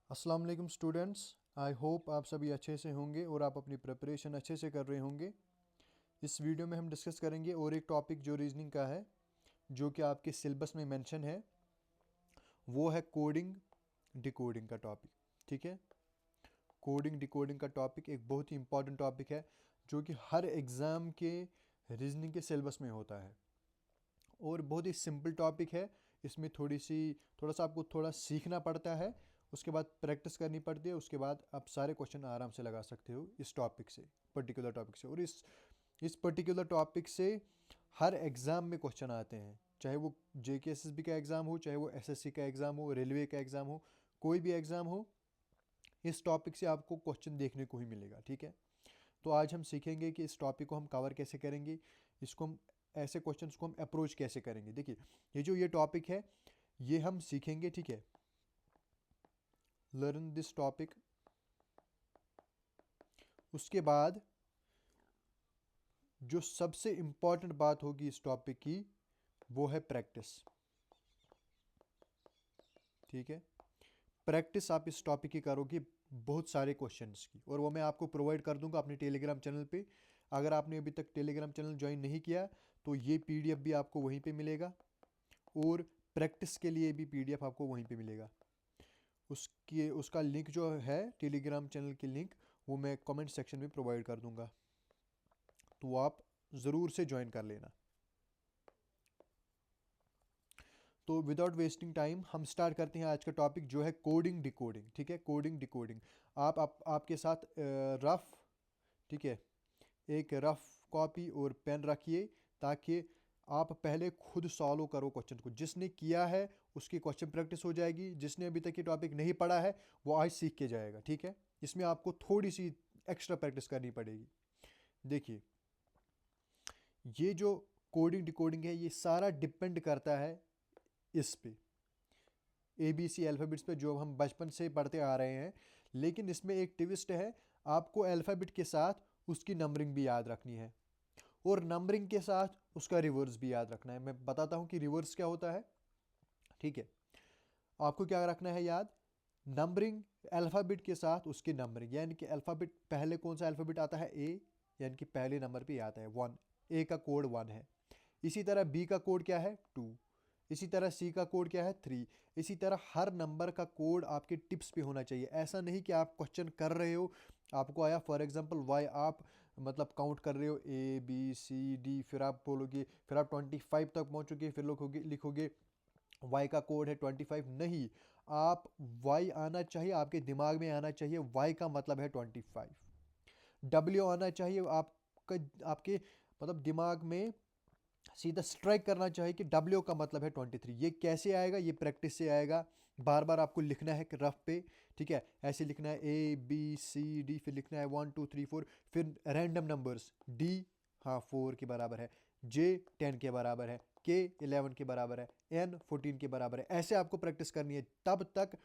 अस्सलाम वालेकुम students. I hope आप सभी अच्छे से होंगे और आप अपनी प्रिपरेशन अच्छे से कर रहे होंगे। इस वीडियो में हम डिस्कस करेंगे और एक टॉपिक जो रीजनिंग का है, जो कि आपके सिलेबस में मेंशन है, वो है कोडिंग डिकोडिंग का टॉपिक। ठीक है, कोडिंग डिकोडिंग का टॉपिक एक बहुत ही इंपॉर्टेंट टॉपिक है जो कि हर एग्ज़ाम के रीजनिंग के सिलेबस में होता है और बहुत ही सिंपल टॉपिक है। इसमें थोड़ा सा आपको थोड़ा सीखना पड़ता है, उसके बाद प्रैक्टिस करनी पड़ती है, उसके बाद आप सारे क्वेश्चन आराम से लगा सकते हो इस टॉपिक से, पर्टिकुलर टॉपिक से। और इस पर्टिकुलर टॉपिक से हर एग्ज़ाम में क्वेश्चन आते हैं, चाहे वो JKSSB का एग्ज़ाम हो, चाहे वो SSC का एग्ज़ाम हो, रेलवे का एग्ज़ाम हो, कोई भी एग्ज़ाम हो, इस टॉपिक से आपको क्वेश्चन देखने को ही मिलेगा। ठीक है, तो आज हम सीखेंगे कि इस टॉपिक को हम कवर कैसे करेंगे, इसको हम ऐसे क्वेश्चंस को हम अप्रोच कैसे करेंगे। देखिए, ये टॉपिक है, ये हम सीखेंगे। ठीक है, लर्न दिस टॉपिक। उसके बाद जो सबसे इम्पॉर्टेंट बात होगी इस टॉपिक की, वो है प्रैक्टिस। ठीक है, प्रैक्टिस आप इस टॉपिक की करोगे बहुत सारे क्वेश्चंस की, और वो मैं आपको प्रोवाइड कर दूंगा अपने टेलीग्राम चैनल पे। अगर आपने अभी तक टेलीग्राम चैनल ज्वाइन नहीं किया तो ये PDF भी आपको वहीं पे मिलेगा, और प्रैक्टिस के लिए भी PDF आपको वहीं पे मिलेगा। उसका लिंक जो है, टेलीग्राम चैनल की लिंक, वो मैं कमेंट सेक्शन में प्रोवाइड कर दूंगा, तो आप ज़रूर से ज्वाइन कर लेना। तो विदाउट वेस्टिंग टाइम हम स्टार्ट करते हैं आज का टॉपिक, जो है कोडिंग डिकोडिंग। ठीक है, कोडिंग डिकोडिंग। आपके साथ रफ, ठीक है, एक रफ कॉपी और पेन रखिए, ताकि आप पहले खुद सॉल्व करो क्वेश्चन को। जिसने किया है उसकी क्वेश्चन प्रैक्टिस हो जाएगी, जिसने अभी तक ये टॉपिक नहीं पढ़ा है वो आज सीख के जाएगा। ठीक है, इसमें आपको थोड़ी सी एक्स्ट्रा प्रैक्टिस करनी पड़ेगी। देखिए, ये जो कोडिंग डिकोडिंग है, ये सारा डिपेंड करता है इस पे, ABC अल्फ़ाबेट्स पे, जो हम बचपन से पढ़ते आ रहे हैं। लेकिन इसमें एक ट्विस्ट है, आपको अल्फ़ाबेट के साथ उसकी नंबरिंग भी याद रखनी है, और नंबरिंग के साथ उसका रिवर्स भी याद रखना है। मैं बताता हूँ कि रिवर्स क्या होता है। ठीक है, आपको क्या रखना है याद, नंबरिंग अल्फ़ाबेट के साथ उसकी नंबरिंग, यानी कि अल्फ़ाबेट पहले कौन सा अल्फ़ाबेट आता है, A, यानी कि पहले नंबर पे आता है 1, A का कोड 1 है। इसी तरह B का कोड क्या है, 2। इसी तरह C का कोड क्या है, 3। इसी तरह हर नंबर का कोड आपके टिप्स पे होना चाहिए। ऐसा नहीं कि आप क्वेश्चन कर रहे हो, आपको आया फॉर एग्जांपल Y, आप मतलब काउंट कर रहे हो ABCD, फिर आप बोलोगे, फिर आप 25 तक पहुंचोगे, फिर लिखोगे Y का कोड है 25। नहीं, आप Y आना चाहिए, आपके दिमाग में आना चाहिए Y का मतलब है 25। W आना चाहिए आपके मतलब दिमाग में सीधा स्ट्राइक करना चाहिए कि W का मतलब है 23। ये कैसे आएगा, ये प्रैक्टिस से आएगा। बार बार आपको लिखना है रफ पे। ठीक है, ऐसे लिखना है ABCD, फिर लिखना है 1 2 3 4, फिर रैंडम नंबर्स, D हाँ 4 के बराबर है, J 10 के बराबर है, K 11 के बराबर है, N 14 के बराबर है। ऐसे आपको प्रैक्टिस करनी है तब तक,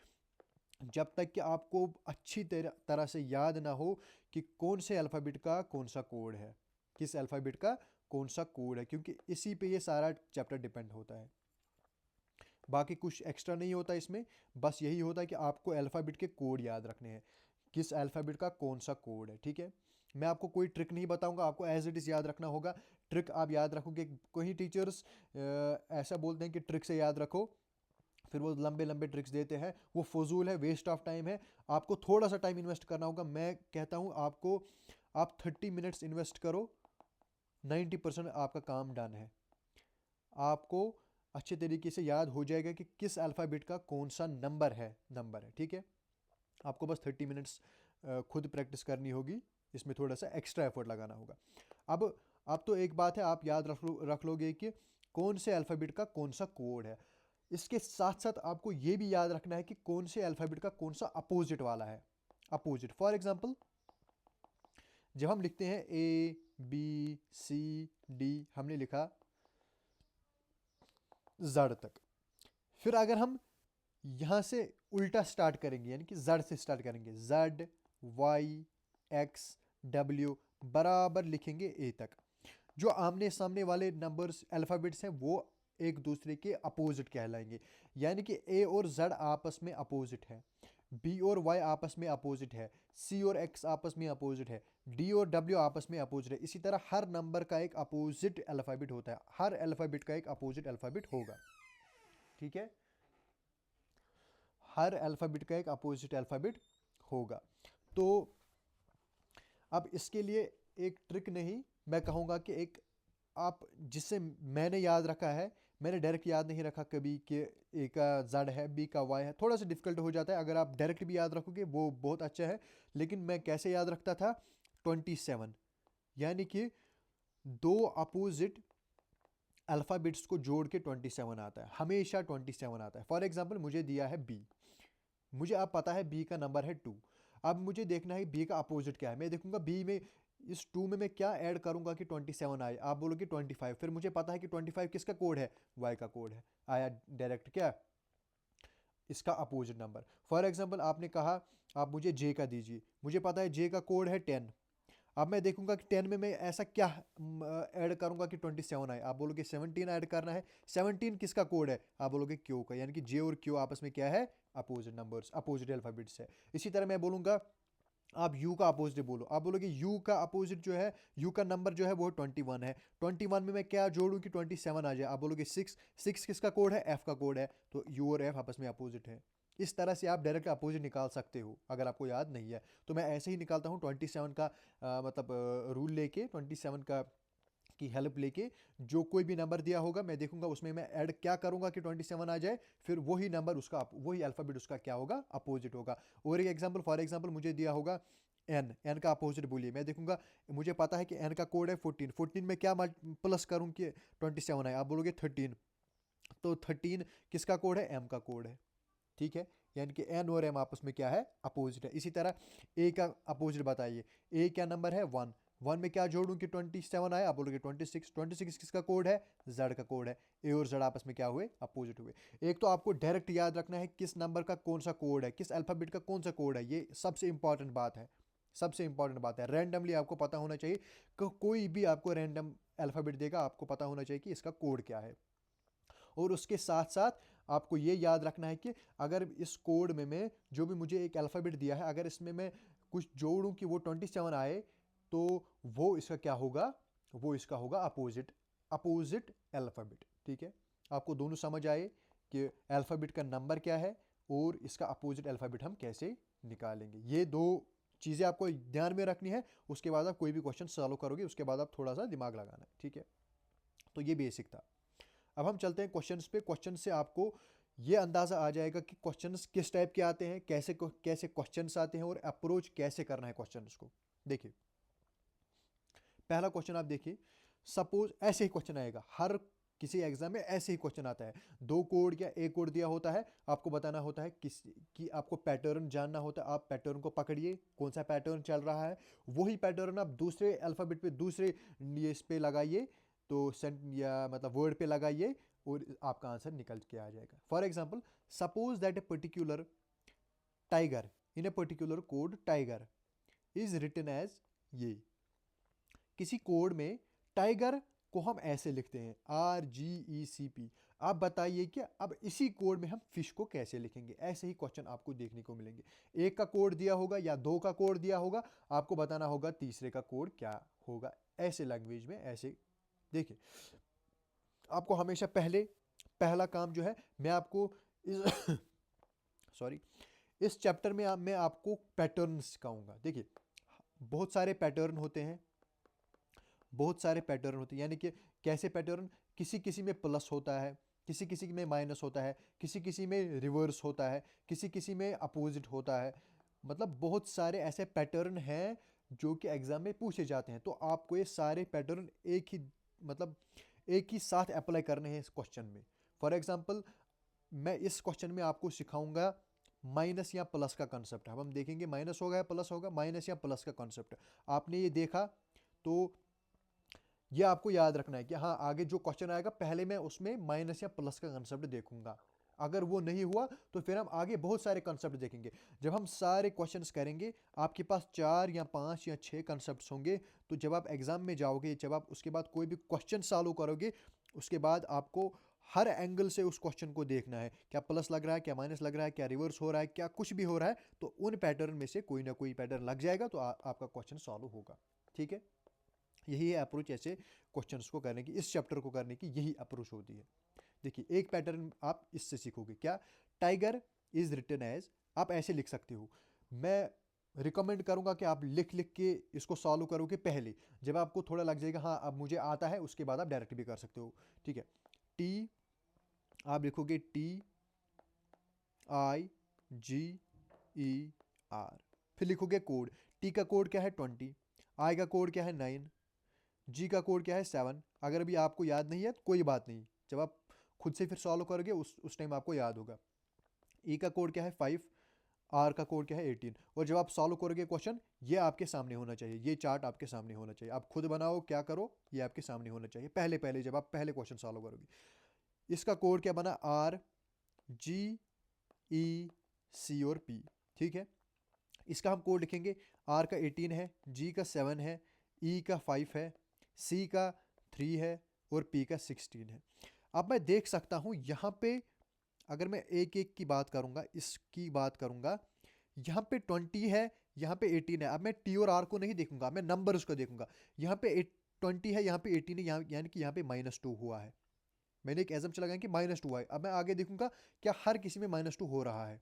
जब तक कि आपको अच्छी तरह से याद ना हो कि कौन से अल्फ़ाबेट का कौन सा कोड है, किस अल्फ़ाबेट का कौन सा कोड है, क्योंकि इसी पे ये सारा चैप्टर डिपेंड होता है। बाकी कुछ एक्स्ट्रा नहीं होता इसमें, बस यही होता है कि आपको अल्फ़ाबेट के कोड याद रखने हैं, किस अल्फ़ाबेट का कौन सा कोड है। ठीक है, मैं आपको कोई ट्रिक नहीं बताऊंगा, आपको एज इट इज़ याद रखना होगा। ट्रिक आप याद रखोगे, कई टीचर्स ऐसा बोलते हैं कि ट्रिक से याद रखो, फिर वो लंबे लंबे ट्रिक्स देते हैं, वो फजूल है, वेस्ट ऑफ टाइम है। आपको थोड़ा सा टाइम इन्वेस्ट करना होगा। मैं कहता हूँ आपको, आप 30 मिनट्स इन्वेस्ट करो, 90% आपका काम डन है। आपको अच्छे तरीके से याद हो जाएगा कि किस अल्फ़ाबेट का कौन सा नंबर है। ठीक है, आपको बस 30 मिनट्स खुद प्रैक्टिस करनी होगी, इसमें थोड़ा सा एक्स्ट्रा एफर्ट लगाना होगा। अब तो एक बात है, आप याद रख लोगे कि कौन से अल्फ़ाबेट का कौन सा कोड है। इसके साथ साथ आपको ये भी याद रखना है कि कौन से अल्फ़ाबेट का कौन सा अपोजिट वाला है। अपोजिट, फॉर एग्जांपल, जब हम लिखते हैं ABCD, हमने लिखा जड़ तक, फिर अगर हम यहां से उल्टा स्टार्ट करेंगे, यानी कि जड़ से स्टार्ट करेंगे, ZY X W, बराबर लिखेंगे A तक, जो आमने सामने वाले नंबर्स अल्फ़ाबेट्स हैं वो एक दूसरे के अपोजिट कहलाएंगे, यानी कि A और Z आपस में अपोजिट है। बी और वाई आपस में अपोजिट है, सी और एक्स आपस में अपोजिट है, डी और डब्ल्यू आपस में अपोजिट है। इसी तरह हर नंबर का एक अपोजिट अल्फ़ाबेट होता है, हर अल्फ़ाबेट का एक अपोजिट अल्फ़ाबेट होगा, ठीक है। हर अल्फ़ाबेट का एक अपोजिट अल्फ़ाबेट होगा। तो अब इसके लिए एक ट्रिक नहीं, मैं कहूँगा कि एक आप जिससे मैंने याद रखा है, मैंने डायरेक्ट याद नहीं रखा कभी कि ए का जेड है, बी का वाई है, थोड़ा सा डिफिकल्ट हो जाता है। अगर आप डायरेक्ट भी याद रखोगे वो बहुत अच्छा है, लेकिन मैं कैसे याद रखता था, 27, यानी कि दो अपोजिट अल्फ़ाबेट्स को जोड़ के 27 आता है, हमेशा 27 आता है। फॉर एग्जांपल मुझे दिया है बी, मुझे अब पता है बी का नंबर है 2, अब मुझे देखना है बी का अपोजिट क्या है। मैं देखूंगा बी में इस 2 में मैं क्या ऐड करूंगा कि 27 आए, आप बोलोगे 25, फिर मुझे पता है कि 25 किसका कोड है, वाई का कोड है, आया डायरेक्ट क्या, इसका अपोजिट नंबर। फॉर एग्जांपल आपने कहा आप मुझे जे का दीजिए, मुझे पता है जे का कोड है 10, अब मैं देखूंगा कि 10 में मैं ऐसा क्या ऐड करूंगा कि 27 आए, आप बोलोगे 17 ऐड करना है, 17 किसका कोड है, आप बोलोगे क्यू का, यानी कि जे और क्यू आपस में क्या है, अपोजिट नंबर्स, अपोजिट अल्फाबेट्स है। इसी तरह मैं बोलूंगा आप यू का अपोजिट बोलो, आप बोलोगे यू का अपोजिट जो है, यू का नंबर जो है वो 21 है, 21 में मैं क्या जोड़ूं कि 27 आ जाए, आप बोलोगे 6, 6 किसका कोड है, एफ का कोड है, तो यू और एफ आपस में अपोजिट है। इस तरह से आप डायरेक्ट अपोजिट निकाल सकते हो अगर आपको याद नहीं है, तो मैं ऐसे ही निकालता हूँ 27 का मतलब रूल लेके, 27 का की हेल्प लेके, जो कोई भी नंबर दिया होगा मैं देखूंगा उसमें मैं ऐड क्या करूंगा कि 27 आ जाए, फिर वही नंबर उसका वही अल्फ़ाबेट उसका क्या होगा, अपोजिट होगा। और एक एग्जांपल, फॉर एग्जांपल मुझे दिया होगा एन, एन का अपोजिट बोलिए, मैं देखूंगा मुझे पता है कि एन का कोड है 14, 14 में क्या प्लस करूं कि 27 आए, आप बोलोगे 13, तो 13 किसका कोड है, एम का कोड है, ठीक है। यानी कि एन और एम आपस में क्या है, अपोजिट है। इसी तरह ए का अपोजिट बताइए, ए क्या नंबर है 1, 1 में क्या जोड़ूं कि 27 आए, आप बोलोगे 26, 26 किसका कोड है, जेड का कोड है, ए और जेड आपस में क्या हुए, अपोजिट हुए। एक तो आपको डायरेक्ट याद रखना है किस नंबर का कौन सा कोड है, किस अल्फाबेट का कौन सा कोड है, ये सबसे इंपॉर्टेंट बात है, सबसे इंपॉर्टेंट बात है। रैंडमली आपको पता होना चाहिए, कोई भी आपको रैंडम अल्फाबेट देगा, आपको पता होना चाहिए कि इसका कोड क्या है। और उसके साथ साथ आपको ये याद रखना है कि अगर इस कोड में मैं जो भी मुझे एक अल्फ़ाबेट दिया है, अगर इसमें मैं कुछ जोड़ूं कि वो 27 आए, तो वो इसका क्या होगा, वो इसका होगा अपोजिट, अपोजिट अल्फ़ाबेट, ठीक है। आपको दोनों समझ आए कि अल्फ़ाबेट का नंबर क्या है और इसका अपोजिट अल्फ़ाबेट हम कैसे निकालेंगे। ये दो चीज़ें आपको ध्यान में रखनी है, उसके बाद आप कोई भी क्वेश्चन सॉल्व करोगे उसके बाद आप थोड़ा सा दिमाग लगाना है, ठीक है। तो ये बेसिक था। अब हम चलते हैं क्वेश्चंस पे। क्वेश्चन से आपको ये अंदाज़ा आ जाएगा कि क्वेश्चंस किस टाइप के आते हैं, कैसे कैसे क्वेश्चंस आते हैं और अप्रोच कैसे करना है क्वेश्चंस को। देखिए पहला क्वेश्चन आप देखिए, सपोज ऐसे ही क्वेश्चन आएगा, हर किसी एग्जाम में ऐसे ही क्वेश्चन आता है, दो कोड या एक कोड दिया होता है, आपको बताना होता है किस कि आपको पैटर्न जानना होता है, आप पैटर्न को पकड़िए कौन सा पैटर्न चल रहा है, वही पैटर्न आप दूसरे अल्फ़ाबेट पे दूसरे इस पे लगाइए, तो सेंट या मतलब वर्ड पे लगाइए और आपका आंसर निकल के आ जाएगा। For example suppose that a particular tiger in a particular code tiger is written as, ये किसी कोड में टाइगर को हम ऐसे लिखते हैं RGECP, आप बताइए कि अब इसी कोड में हम फिश को कैसे लिखेंगे। ऐसे ही क्वेश्चन आपको देखने को मिलेंगे, एक का कोड दिया होगा या दो का कोड दिया होगा, आपको बताना होगा तीसरे का कोड क्या होगा, ऐसे लैंग्वेज में ऐसे। देखिए आपको हमेशा पहला काम जो है मैं आपको इस सॉरी इस चैप्टर में मैं आपको पैटर्न सिखाऊंगा। देखिए बहुत सारे पैटर्न होते हैं, बहुत सारे पैटर्न होते हैं, यानी कि कैसे पैटर्न, किसी किसी में प्लस होता है, किसी किसी में माइनस होता है, किसी किसी में रिवर्स होता है, किसी किसी में अपोजिट होता है, मतलब बहुत सारे ऐसे पैटर्न हैं जो कि एग्जाम में पूछे जाते हैं। तो आपको ये सारे पैटर्न एक ही मतलब एक ही साथ अप्लाई करने हैं इस क्वेश्चन में। फॉर एग्जांपल मैं इस क्वेश्चन में आपको सिखाऊंगा माइनस या प्लस का कंसेप्ट। अब हम देखेंगे माइनस होगा या प्लस होगा, माइनस या प्लस का कंसेप्ट आपने ये देखा, तो ये आपको याद रखना है कि हाँ आगे जो क्वेश्चन आएगा पहले मैं उसमें माइनस या प्लस का कंसेप्ट देखूंगा, अगर वो नहीं हुआ तो फिर हम आगे बहुत सारे कंसेप्ट देखेंगे। जब हम सारे क्वेश्चंस करेंगे आपके पास 4 या 5 या 6 कंसेप्ट्स होंगे, तो जब आप एग्जाम में जाओगे, जब आप उसके बाद कोई भी क्वेश्चन सॉल्व करोगे, उसके बाद आपको हर एंगल से उस क्वेश्चन को देखना है, क्या प्लस लग रहा है, क्या माइनस लग रहा है, क्या रिवर्स हो रहा है, क्या कुछ भी हो रहा है, तो उन पैटर्न में से कोई ना कोई पैटर्न लग जाएगा तो आपका क्वेश्चन सॉल्व होगा। ठीक है, यही है अप्रोच ऐसे क्वेश्चंस को करने की, इस चैप्टर को करने की यही अप्रोच होती है। देखिए एक पैटर्न आप इससे सीखोगे, क्या टाइगर इज रिटन एज, आप ऐसे लिख सकते हो। मैं रिकमेंड करूंगा कि आप लिख लिख के इसको सॉल्व करोगे पहले, जब आपको थोड़ा लग जाएगा हाँ अब मुझे आता है, उसके बाद आप डायरेक्ट भी कर सकते हो। ठीक है, टी आप लिखोगे TIGER, फिर लिखोगे कोड। टी का कोड क्या है 20, आई का कोड क्या है 9, जी का कोड क्या है 7। अगर अभी आपको याद नहीं है तो कोई बात नहीं, जब आप खुद से फिर सॉल्व करोगे उस टाइम आपको याद होगा। ई का कोड क्या है 5, आर का कोड क्या है 18। और जब आप सॉल्व करोगे क्वेश्चन, ये आपके सामने होना चाहिए, ये चार्ट आपके सामने होना चाहिए, आप खुद बनाओ क्या करो ये आपके सामने होना चाहिए पहले पहले जब आप पहले क्वेश्चन सॉल्व करोगे। इसका कोड क्या बना RGEC और P। ठीक है, इसका हम कोड लिखेंगे, आर का 18 है, जी का 7 है, ई का 5 है, सी का 3 है और पी का 16 है। अब मैं देख सकता हूँ यहाँ पे, अगर मैं एक एक की बात करूँगा, इसकी बात करूँगा, यहाँ पे 20 है, यहाँ पे 18 है। अब मैं टी और आर को नहीं देखूंगा, मैं नंबर उसको देखूंगा। यहाँ पे 20 है, यहाँ पे 18 है, यानी कि यहाँ पे -2 हुआ है। मैंने एक एजम्पशन लगाया कि -2 हुआ है। अब मैं आगे देखूंगा क्या हर किसी में -2 हो रहा है।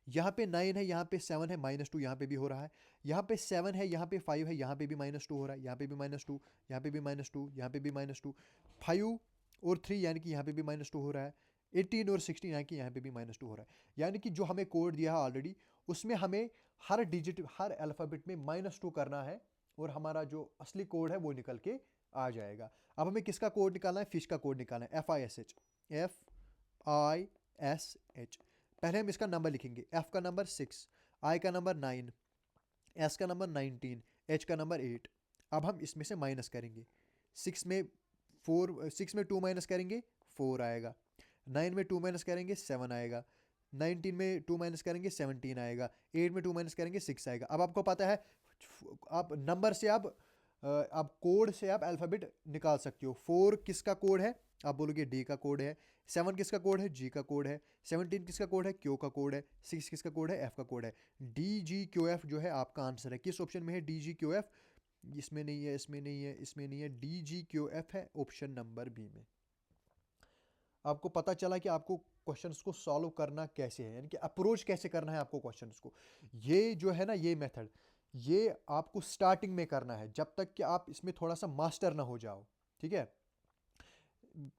यहाँ पे 9 है, यहाँ पे 7 है, -2 यहाँ पे भी हो रहा है। यहाँ पे 7 है, यहाँ पे 5 है, यहाँ पे भी -2 हो रहा है, यहाँ पे भी -2, यहाँ पे भी -2, यहाँ पे भी -2, 5 और 3 यानी कि यहाँ पे भी -2 हो रहा है, 18 और 16 यानी कि यहाँ पे भी -2 हो रहा है। यानी कि जो हमें कोड दिया है ऑलरेडी, उसमें हमें हर डिजिट हर अल्फ़ाबेट में -2 करना है और हमारा जो असली कोड है वो निकल के आ जाएगा। अब हमें किसका कोड निकालना है, फिश का कोड निकालना है, FISH। पहले हम इसका नंबर लिखेंगे, एफ का नंबर 6, आई का नंबर 9, एस का नंबर 19, एच का नंबर 8। अब हम इसमें से माइनस करेंगे, 6 में 2 माइनस करेंगे 4 आएगा, 9 में 2 माइनस करेंगे 7 आएगा, 19 में 2 माइनस करेंगे 17 आएगा, 8 में 2 माइनस करेंगे 6 आएगा। अब आपको पता है आप नंबर से आप कोड से आप अल्फ़ाबेट निकाल सकते हो। 4 किसका कोड है, आप बोलोगे डी का कोड है, 7 किसका कोड है, जी का कोड है, 17 किसका कोड है, क्यू का कोड है, 6 किसका कोड है, एफ का कोड है। DGQF जो है आपका आंसर है। किस ऑप्शन में है DGQF, इसमें नहीं है, इसमें नहीं है, इसमें नहीं है, DGQF है ऑप्शन नंबर बी में। आपको पता चला कि आपको क्वेश्चंस को सॉल्व करना कैसे है, यानी कि अप्रोच कैसे करना है आपको क्वेश्चंस को। ये जो है ना, ये मेथड, ये आपको स्टार्टिंग में करना है जब तक कि आप इसमें थोड़ा सा मास्टर ना हो जाओ। ठीक है,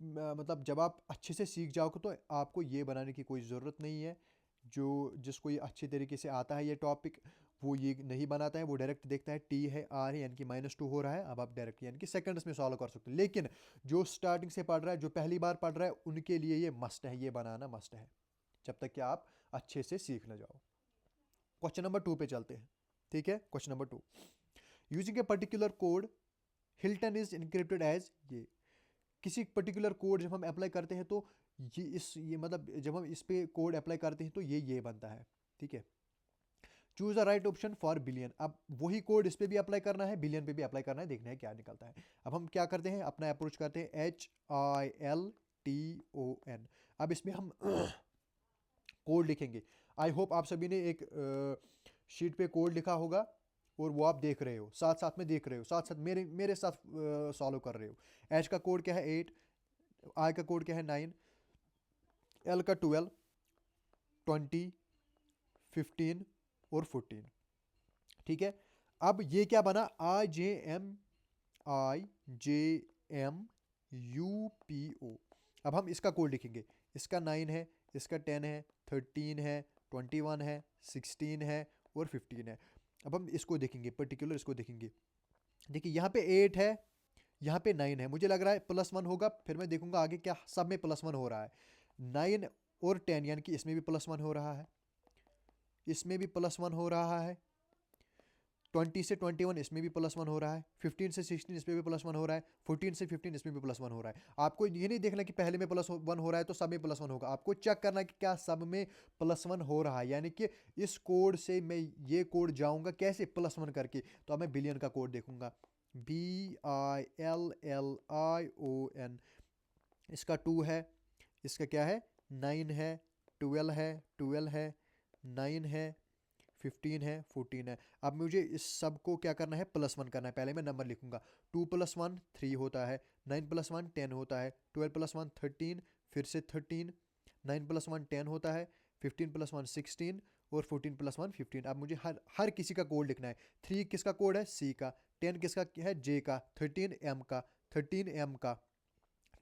मतलब जब आप अच्छे से सीख जाओगे तो आपको ये बनाने की कोई ज़रूरत नहीं है। जिसको ये अच्छे तरीके से आता है ये टॉपिक, वो ये नहीं बनाता है, वो डायरेक्ट देखता है टी है आर है यानी कि -2 हो रहा है, अब आप डायरेक्ट यानी कि सेकंड्स में सॉल्व कर सकते हो। लेकिन जो स्टार्टिंग से पढ़ रहा है, जो पहली बार पढ़ रहा है, उनके लिए ये मस्ट है, ये बनाना मस्ट है जब तक कि आप अच्छे से सीख ना जाओ। क्वेश्चन नंबर 2 पे चलते हैं। ठीक है, question number 2, using a particular code Hilton is encrypted as, ये किसी पर्टिकुलर कोड जब हम अप्लाई करते हैं तो ये मतलब जब हम इस पे कोड अप्लाई करते हैं तो ये बनता है। ठीक है, choose the right option for billion. अब वही कोड इस पे भी अप्लाई करना है, बिलियन पे भी अप्लाई करना है, देखना है क्या निकलता है। अब हम क्या करते हैं, अपना अप्रोच करते हैं HILTON। अब इसमें हम कोड लिखेंगे। आई होप आप सभी ने एक शीट पे कोड लिखा होगा और वो आप देख रहे हो, साथ साथ में देख रहे हो, साथ साथ मेरे साथ सॉल्व कर रहे हो। एच का कोड क्या है 8, आई का कोड क्या है 9, एल का 12, 20, 15 और 14। ठीक है, अब ये क्या बना, IJMUPO। अब हम इसका कोड लिखेंगे, इसका 9 है, इसका 10 है, 13 है, 21 है, 16 है और 15 है। अब हम इसको देखेंगे, पर्टिकुलर इसको देखेंगे। देखिए यहाँ पे 8 है, यहाँ पे 9 है, मुझे लग रहा है +1 होगा, फिर मैं देखूंगा आगे क्या सब में +1 हो रहा है। 9 और 10 यानी कि इसमें भी +1 हो रहा है, इसमें भी +1 हो रहा है, 20 से 21 इसमें भी +1 हो रहा है, 15 से 16 इसमें भी +1 हो रहा है, 14 से 15 इसमें भी +1 हो रहा है। आपको ये नहीं देखना कि पहले में +1 हो रहा है तो सब में +1 होगा, आपको चेक करना है कि क्या सब में +1 हो रहा है। यानी कि इस कोड से मैं ये कोड जाऊंगा कैसे, +1 करके, तो अब मैं बिलियन का कोड देखूंगा, BILLION। इसका 2 है, इसका क्या है 9 है, 12 है, 12 है, 9 है, 15 है, 14 है। अब मुझे इस सब को क्या करना है, +1 करना है। पहले मैं नंबर लिखूंगा, 2 + 1 3 होता है, 9 + 1 10 होता है, 12 + 1 13, फिर से 13, 9 + 1 10 होता है, 15 + 1 16 और 14 + 1 15। अब मुझे हर हर किसी का कोड लिखना है। 3 किसका कोड है, सी का। 10 किसका है, जे का। 13 एम का। 13 एम का।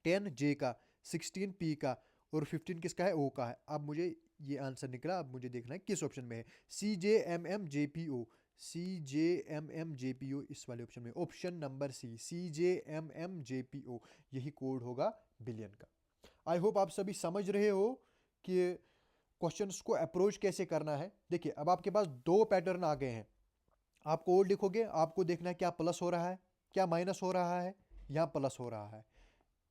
10 जे का। 16 पी का। और 15 किसका है, ओ का है। अब मुझे ये आंसर निकला। अब मुझे देखना है किस ऑप्शन में है। CJMMJPO। CJMMJPO इस वाले ऑप्शन में, ऑप्शन नंबर सी, CJMMJPO, यही कोड होगा बिलियन का। आई होप आप सभी समझ रहे हो कि क्वेश्चंस को अप्रोच कैसे करना है। देखिए अब आपके पास दो पैटर्न आ गए हैं। आप कोड लिखोगे, आपको देखना है क्या प्लस हो रहा है, क्या माइनस हो रहा है, या प्लस हो रहा है।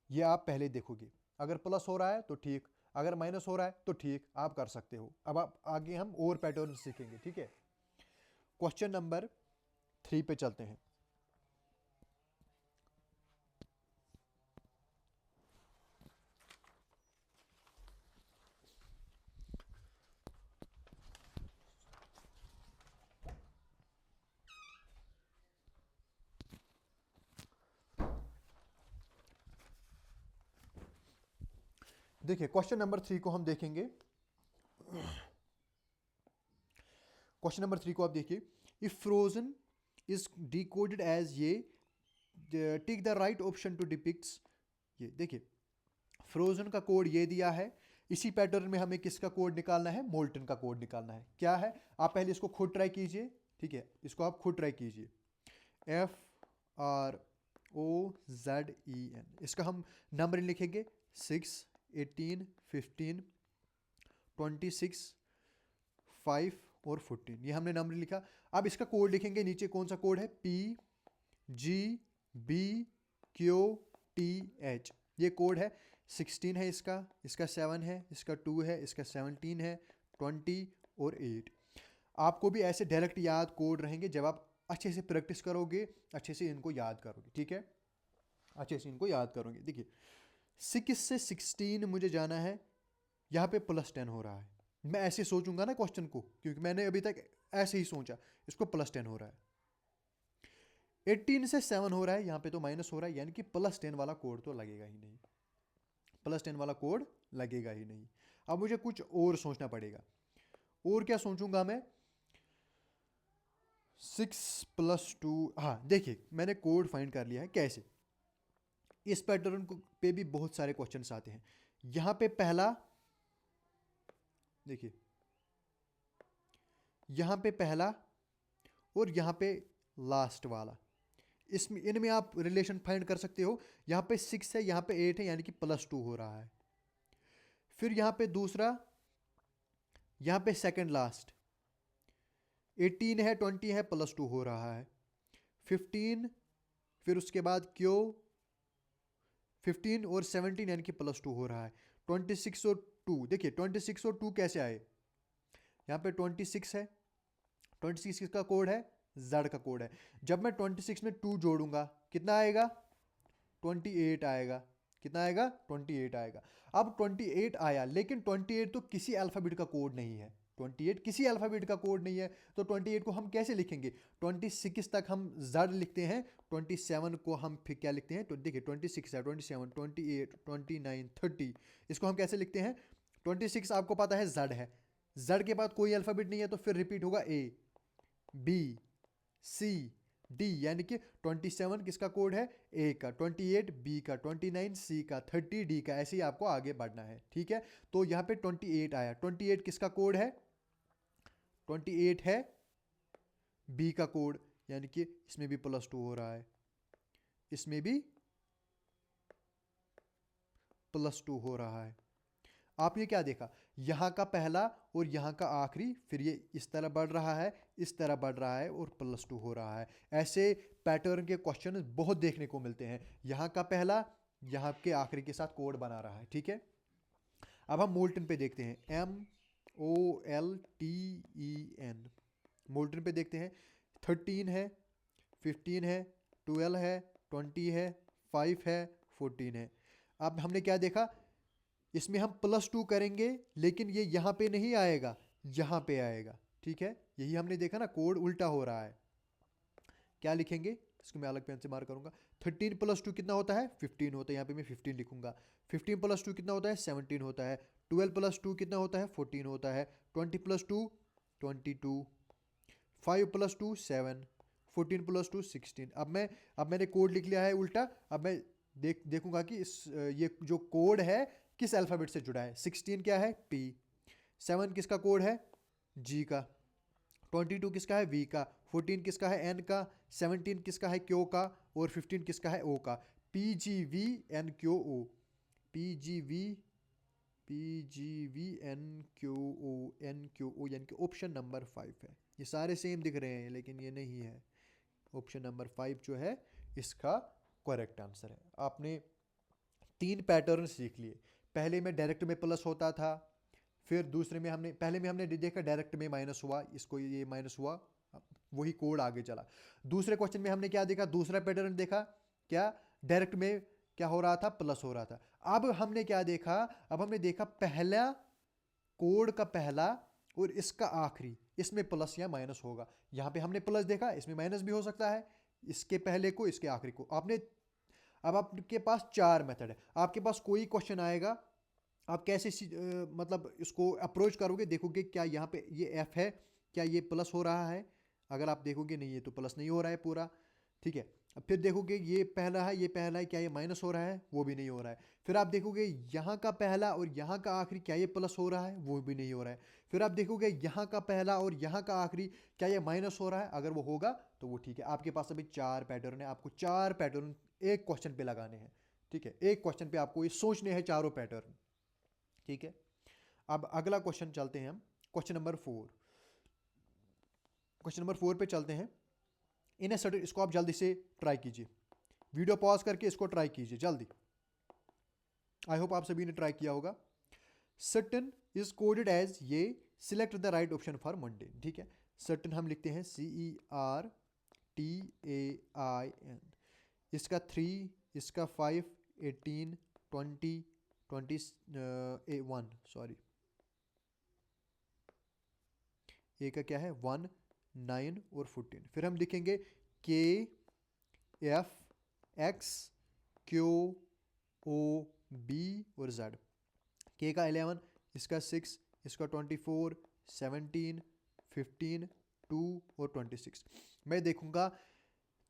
ये आप पहले देखोगे। अगर प्लस हो रहा है तो ठीक, अगर माइनस हो रहा है तो ठीक, आप कर सकते हो। अब आप आगे हम और पैटर्न सीखेंगे, ठीक है। क्वेश्चन नंबर 3 पे चलते हैं। देखिए क्वेश्चन नंबर 3 को हम देखेंगे। क्वेश्चन नंबर 3 को आप देखिए। If frozen is decoded as ये, tick the right option to depicts. ये देखिए फ्रोजन का कोड ये दिया है। इसी पैटर्न में हमें किसका कोड निकालना है, मोल्टन का कोड निकालना है। क्या है, आप पहले इसको खुद ट्राई कीजिए, ठीक है। इसको आप खुद ट्राई कीजिए। FROZEN, इसका हम नंबर लिखेंगे 6 18 15 26 5 और 14। ये हमने नंबर लिखा। अब इसका कोड लिखेंगे नीचे। कौन सा कोड है, PGBQTH, ये कोड है। 16 है इसका, इसका 7 है, इसका 2 है, इसका 17 है, 20 और 8। आपको भी ऐसे डायरेक्ट याद कोड रहेंगे जब आप अच्छे से प्रैक्टिस करोगे, अच्छे से इनको याद करोगे, ठीक है। अच्छे से इनको याद करोगे। देखिए 6 से 16 मुझे जाना है, यहाँ पे +10 हो रहा है। मैं ऐसे सोचूंगा ना क्वेश्चन को, क्योंकि मैंने अभी तक ऐसे ही सोचा। इसको +10 हो रहा है। 18 से 7 हो रहा है, यहाँ पे तो माइनस हो रहा है, यानी कि +10 वाला कोड तो लगेगा ही नहीं। +10 वाला कोड लगेगा ही नहीं। अब मुझे कुछ और सोचना पड़ेगा। और क्या सोचूंगा मैं, 6 + 2। हाँ देखिए मैंने कोड फाइंड कर लिया है। कैसे, इस पैटर्न को पे भी बहुत सारे क्वेश्चंस आते हैं। यहाँ पे पहला, देखिए यहाँ पे पहला और यहाँ पे लास्ट वाला, इसमें इनमें आप रिलेशन फाइंड कर सकते हो। यहाँ पे 6 है, यहाँ पे 8 है, यानी कि +2 हो रहा है। फिर यहाँ पे दूसरा, यहाँ पे सेकंड लास्ट, 18 है, 20 है, +2 हो रहा है। 15, फिर उसके बाद क्यों 15 और 17, यानी कि +2 हो रहा है। 26 और 2, देखिए 26 और 2 कैसे आए, यहाँ पे 26 है। 26 का कोड है, Z का कोड है। जब मैं 26 में 2 जोड़ूंगा कितना आएगा, 28 आएगा। कितना आएगा, 28 आएगा। अब 28 आया, लेकिन 28 तो किसी अल्फ़ाबेट का कोड नहीं है। 28 किसी अल्फ़ाबेट का कोड नहीं है, तो 28 को हम कैसे लिखेंगे। 26 तक हम Z लिखते हैं, 27 को हम फिर क्या लिखते हैं, तो देखिए 26 है, 27, 28, 29, 30, इसको हम कैसे लिखते हैं। 26 आपको पता है Z है, Z के बाद कोई अल्फ़ाबेट नहीं है, तो फिर रिपीट होगा A, B, C, D, यानी कि 27 किसका कोड है, A का, 28 B का, 29 C का, 30 D का। ऐसे ही आपको आगे बढ़ना है, ठीक है। तो यहाँ पे 28 आया। 28 किसका कोड है, 28 है B का कोड, यानी कि इसमें भी +2 हो रहा है, इसमें भी +2 हो रहा है। आपने क्या देखा, यहाँ का पहला और यहाँ का आखिरी, फिर ये इस तरह बढ़ रहा है, इस तरह बढ़ रहा है और +2 हो रहा है। ऐसे पैटर्न के क्वेश्चन बहुत देखने को मिलते हैं। यहाँ का पहला, यहाँ के आखिरी के साथ कोड बना रहा है, ठीक है। अब हम मोल्टन पे देखते हैं, MOLTEN, मोल्टन पे देखते हैं। 13 है, 15 है, 12 है, 20 है, 5 है, 14 है। अब हमने क्या देखा, इसमें हम +2 करेंगे लेकिन ये यहाँ पे नहीं आएगा, यहाँ पे आएगा, ठीक है। यही हमने देखा ना, कोड उल्टा हो रहा है। क्या लिखेंगे, इसको मैं अलग पेन से मार्क करूंगा। 13 + 2 कितना होता है, 15 होता है, यहाँ पे मैं 15 लिखूंगा। 15 + 2 कितना होता है, 17 होता है। 12 + 2 कितना होता है, 14 होता है। 20 + 2 22, 5 + 2 7, 14 + 2 16। अब मैंने कोड लिख लिया है उल्टा। अब मैं देखूंगा कि ये जो कोड है किस अल्फ़ाबेट से जुड़ा है। 16 क्या है, P। 7 किसका कोड है, G का। 22 किसका है, V का। 14 किसका है, N का। 17 किसका है, Q का। और 15 किसका है, O का। PGVNQO, PGV PGVNQO यानी कि ऑप्शन नंबर 5 है। ये सारे सेम दिख रहे हैं लेकिन ये नहीं है। ऑप्शन नंबर 5 जो है इसका करेक्ट आंसर है। आपने 3 पैटर्न सीख लिए। पहले में डायरेक्ट में प्लस होता था, फिर दूसरे में पहले में हमने देखा डायरेक्ट में माइनस हुआ, इसको ये माइनस हुआ, वही कोड आगे चला। दूसरे क्वेश्चन में हमने क्या देखा, दूसरा पैटर्न देखा, क्या डायरेक्ट में क्या हो रहा था, प्लस हो रहा था। अब हमने क्या देखा, अब हमने देखा पहला कोड का पहला और इसका आखिरी, इसमें प्लस या माइनस होगा। यहाँ पे हमने प्लस देखा, इसमें माइनस भी हो सकता है, इसके पहले को इसके आखिरी को। अब आपके पास 4 मेथड है। आपके पास कोई क्वेश्चन आएगा, आप कैसे मतलब इसको अप्रोच करोगे, देखोगे क्या यहाँ पे ये एफ है, क्या ये प्लस हो रहा है। अगर आप देखोगे नहीं ये तो प्लस नहीं हो रहा है पूरा, ठीक है। अब फिर देखोगे ये पहला है, ये पहला है, क्या ये माइनस हो रहा है, वो भी नहीं हो रहा है। फिर आप देखोगे यहाँ का पहला और यहाँ का आखिरी, क्या ये प्लस हो रहा है, वो भी नहीं हो रहा है। फिर आप देखोगे यहाँ का पहला और यहाँ का आखिरी, क्या ये माइनस हो रहा है, अगर वो होगा तो वो ठीक है। आपके पास अभी 4 पैटर्न है, आपको 4 पैटर्न एक क्वेश्चन पे लगाने हैं, ठीक है। एक क्वेश्चन पे आपको ये सोचने हैं चारों पैटर्न, ठीक है। अब अगला क्वेश्चन चलते हैं हम, क्वेश्चन नंबर 4। क्वेश्चन नंबर 4 पे चलते हैं। इन ए सर्टेन, इसको आप जल्दी से ट्राई कीजिए, वीडियो पॉज करके इसको ट्राई कीजिए जल्दी। आई होप आप सभी ने ट्राई किया होगा। सर्टेन इज कोडेड एज ये, select the right option for Monday, ठीक है। सर्टेन हम लिखते हैं CERTAIN। इसका 3, इसका 5, 18, 20, 21, सॉरी, ए का क्या है 1, 9 और 14। फिर हम लिखेंगे KFX QOB और Z। के का 11, इसका 6, इसका 24, 17, 15, 2 और 26। मैं देखूंगा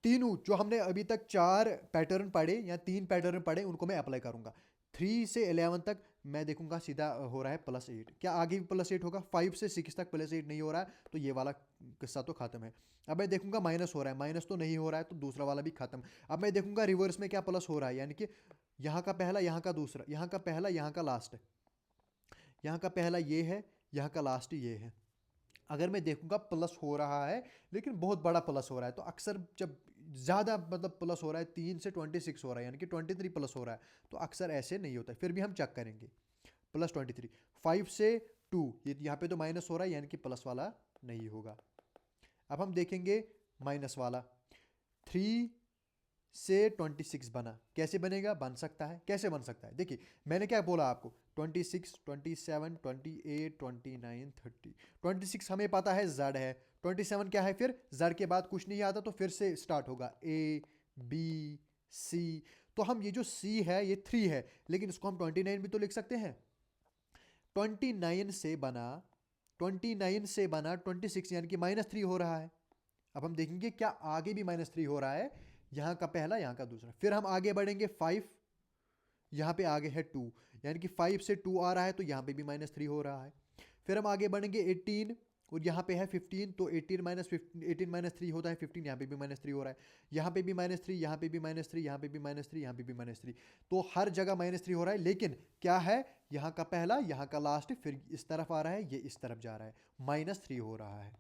तीनों जो हमने अभी तक 4 पैटर्न पढ़े या 3 पैटर्न पढ़े उनको मैं अप्लाई करूंगा। 3 से 11 तक मैं देखूंगा सीधा हो रहा है +8, क्या आगे भी +8 होगा। 5 से 6 तक +8 नहीं हो रहा है तो ये वाला किस्सा तो खत्म है। अब मैं देखूंगा माइनस हो रहा है, माइनस तो नहीं हो रहा है तो दूसरा वाला भी खत्म। अब मैं देखूंगा रिवर्स में क्या प्लस हो रहा है, यानी कि यहाँ का पहला, यहाँ का दूसरा, यहाँ का पहला, यहाँ का लास्ट, यहाँ का पहला ये है, यहाँ का लास्ट ये है। अगर मैं देखूंगा प्लस हो रहा है लेकिन बहुत बड़ा प्लस हो रहा है, तो अक्सर जब ज़्यादा मतलब प्लस हो रहा है, 3 से 26 हो रहा है यानी कि 23 प्लस हो रहा है, तो अक्सर ऐसे नहीं होता है। फिर भी हम चेक करेंगे +23। 5 से 2, ये यहाँ पे तो माइनस हो रहा है यानी कि प्लस वाला नहीं होगा। अब हम देखेंगे माइनस वाला। 3 से 26 बना, कैसे बनेगा, बन सकता है, कैसे बन सकता है। देखिए मैंने क्या बोला आपको, 26, 27, 28, 29, 30। 26 हमें पता है Z है, 27 क्या है, फिर Z के बाद कुछ नहीं आता तो फिर से स्टार्ट होगा A B C। तो हम ये जो C है ये 3 है, लेकिन इसको हम 29 भी तो लिख सकते हैं। 29 से बना, 29 से बना 26 यानी कि -3 हो रहा है। अब हम देखेंगे क्या आगे भी -3 हो रहा है, यहाँ का पहला, यहाँ का दूसरा। फिर हम आगे बढ़ेंगे 5, यहाँ पे आगे है 2, यानी कि 5 से 2 आ रहा है तो यहाँ पे भी -3 हो रहा है। फिर हम आगे बढ़ेंगे 18 और यहाँ पे है 15, तो 18 - 3 होता है 15, यहाँ पे भी -3 हो रहा है। यहाँ पे भी -3, यहाँ पे भी -3, यहाँ पे भी -3, यहाँ पे भी -3। तो हर जगह -3 हो रहा है, लेकिन क्या है, यहाँ का पहला, यहाँ का लास्ट, फिर इस तरफ आ रहा है, ये इस तरफ जा रहा है, -3 हो रहा है।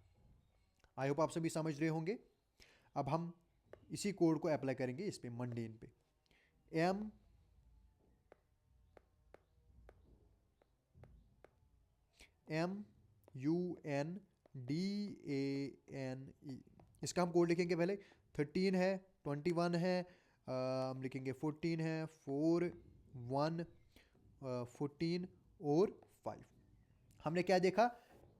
आई होप आप सभी समझ रहे होंगे। अब हम इसी कोड को अप्लाई करेंगे इस पे, मंडेन पे। MUNDANE, इसका हम कोड लिखेंगे पहले। 13 है, 21 है, हम लिखेंगे 14 है, 4 1, 14 और 5। हमने क्या देखा,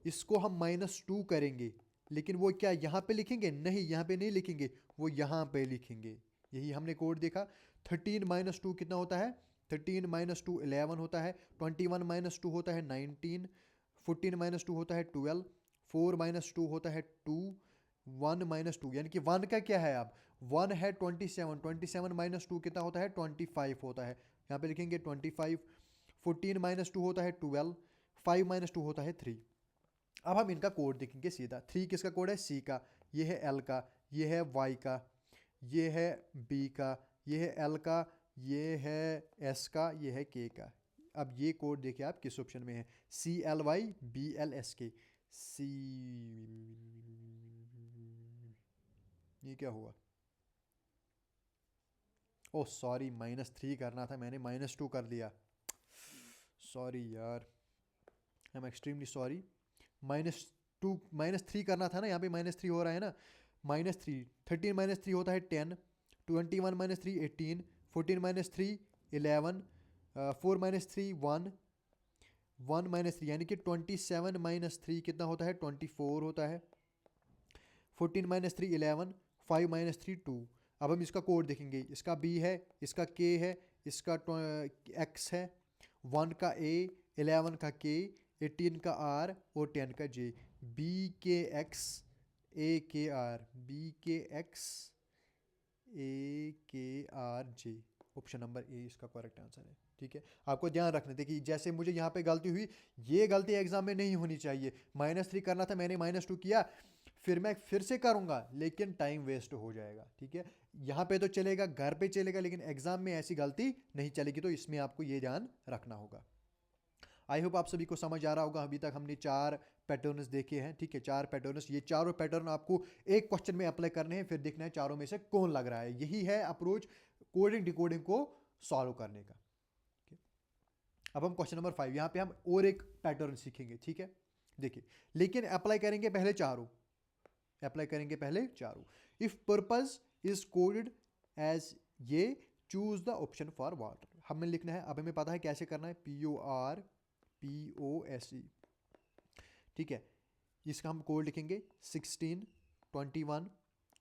इसको हम -2 करेंगे, लेकिन वो क्या यहाँ पे लिखेंगे? नहीं, यहाँ पे नहीं लिखेंगे, वो यहाँ पे लिखेंगे। यही हमने कोड देखा। 13 - 2 कितना होता है? 13 - 2 11 होता है। 21 - 2 होता है 19। 14 - 2 होता है 12। 4 - 2 होता है 2। 1 - 2 यानी कि 1 का क्या है? अब 1 है 27। 27 - 2 कितना होता है? 25 होता है। यहाँ पे लिखेंगे 25। 14 - 2 होता है 12। 5 - 2 होता है 3। अब हम इनका कोड देखेंगे सीधा। 3 किसका कोड है? सी का। ये है एल का, ये है वाई का, ये है बी का, ये है एल का, ये है एस का, ये है के का। अब ये कोड देखिए आप किस ऑप्शन में है। CLY BLSK। सी, ये क्या हुआ? ओह सॉरी, -3 करना था, मैंने -2 कर दिया। सॉरी यार, आई एम एक्सट्रीमली सॉरी। -2 -3 करना था ना, यहाँ पे -3 हो रहा है ना। -3, 13 - 3 होता है 10। 21 - 3 18। 14 - 3 11। 4 - 3 1। 1 - 3 यानी कि 27 - 3 कितना होता है? 24 होता है। 14 - 3 11। 5 - 3 2। अब हम इसका कोड देखेंगे। इसका बी है, इसका के है, इसका एक्स है। 1 का ए, 11 का के, 18 का आर और 10 का जे। बी के एक्स ए के आर, बी के एक्स ए के R J. Option number A इसका करेक्ट आंसर है। ठीक है, आपको ध्यान रखना था कि जैसे मुझे यहाँ पे गलती हुई, ये गलती एग्जाम में नहीं होनी चाहिए। -3 करना था, मैंने -2 किया, फिर मैं फिर से करूँगा, लेकिन टाइम वेस्ट हो जाएगा। ठीक है, यहाँ पे तो चलेगा, घर पे चलेगा, लेकिन एग्जाम में ऐसी गलती नहीं चलेगी। तो इसमें आपको ये ध्यान रखना होगा। आई होप आप सभी को समझ आ रहा होगा। अभी तक हमने 4 पैटर्न्स देखे हैं। ठीक है, 4 पैटर्न्स, ये चारों पैटर्न आपको एक क्वेश्चन में अप्लाई करने हैं, फिर देखना है चारों में से कौन लग रहा है। यही है अप्रोच कोडिंग डिकोडिंग को सॉल्व करने का। ठीक है? अब हम क्वेश्चन नंबर 5, यहाँ पे हम और एक पैटर्न सीखेंगे। ठीक है, देखिए, लेकिन अप्लाई करेंगे पहले चारों। अप्लाई करेंगे पहले चारों। If purpose is coded as ये, choose the option for water. हमें लिखना है, अब हमें पता है कैसे करना है। PORPOSE। ठीक है, इसका हम कोड लिखेंगे 16 21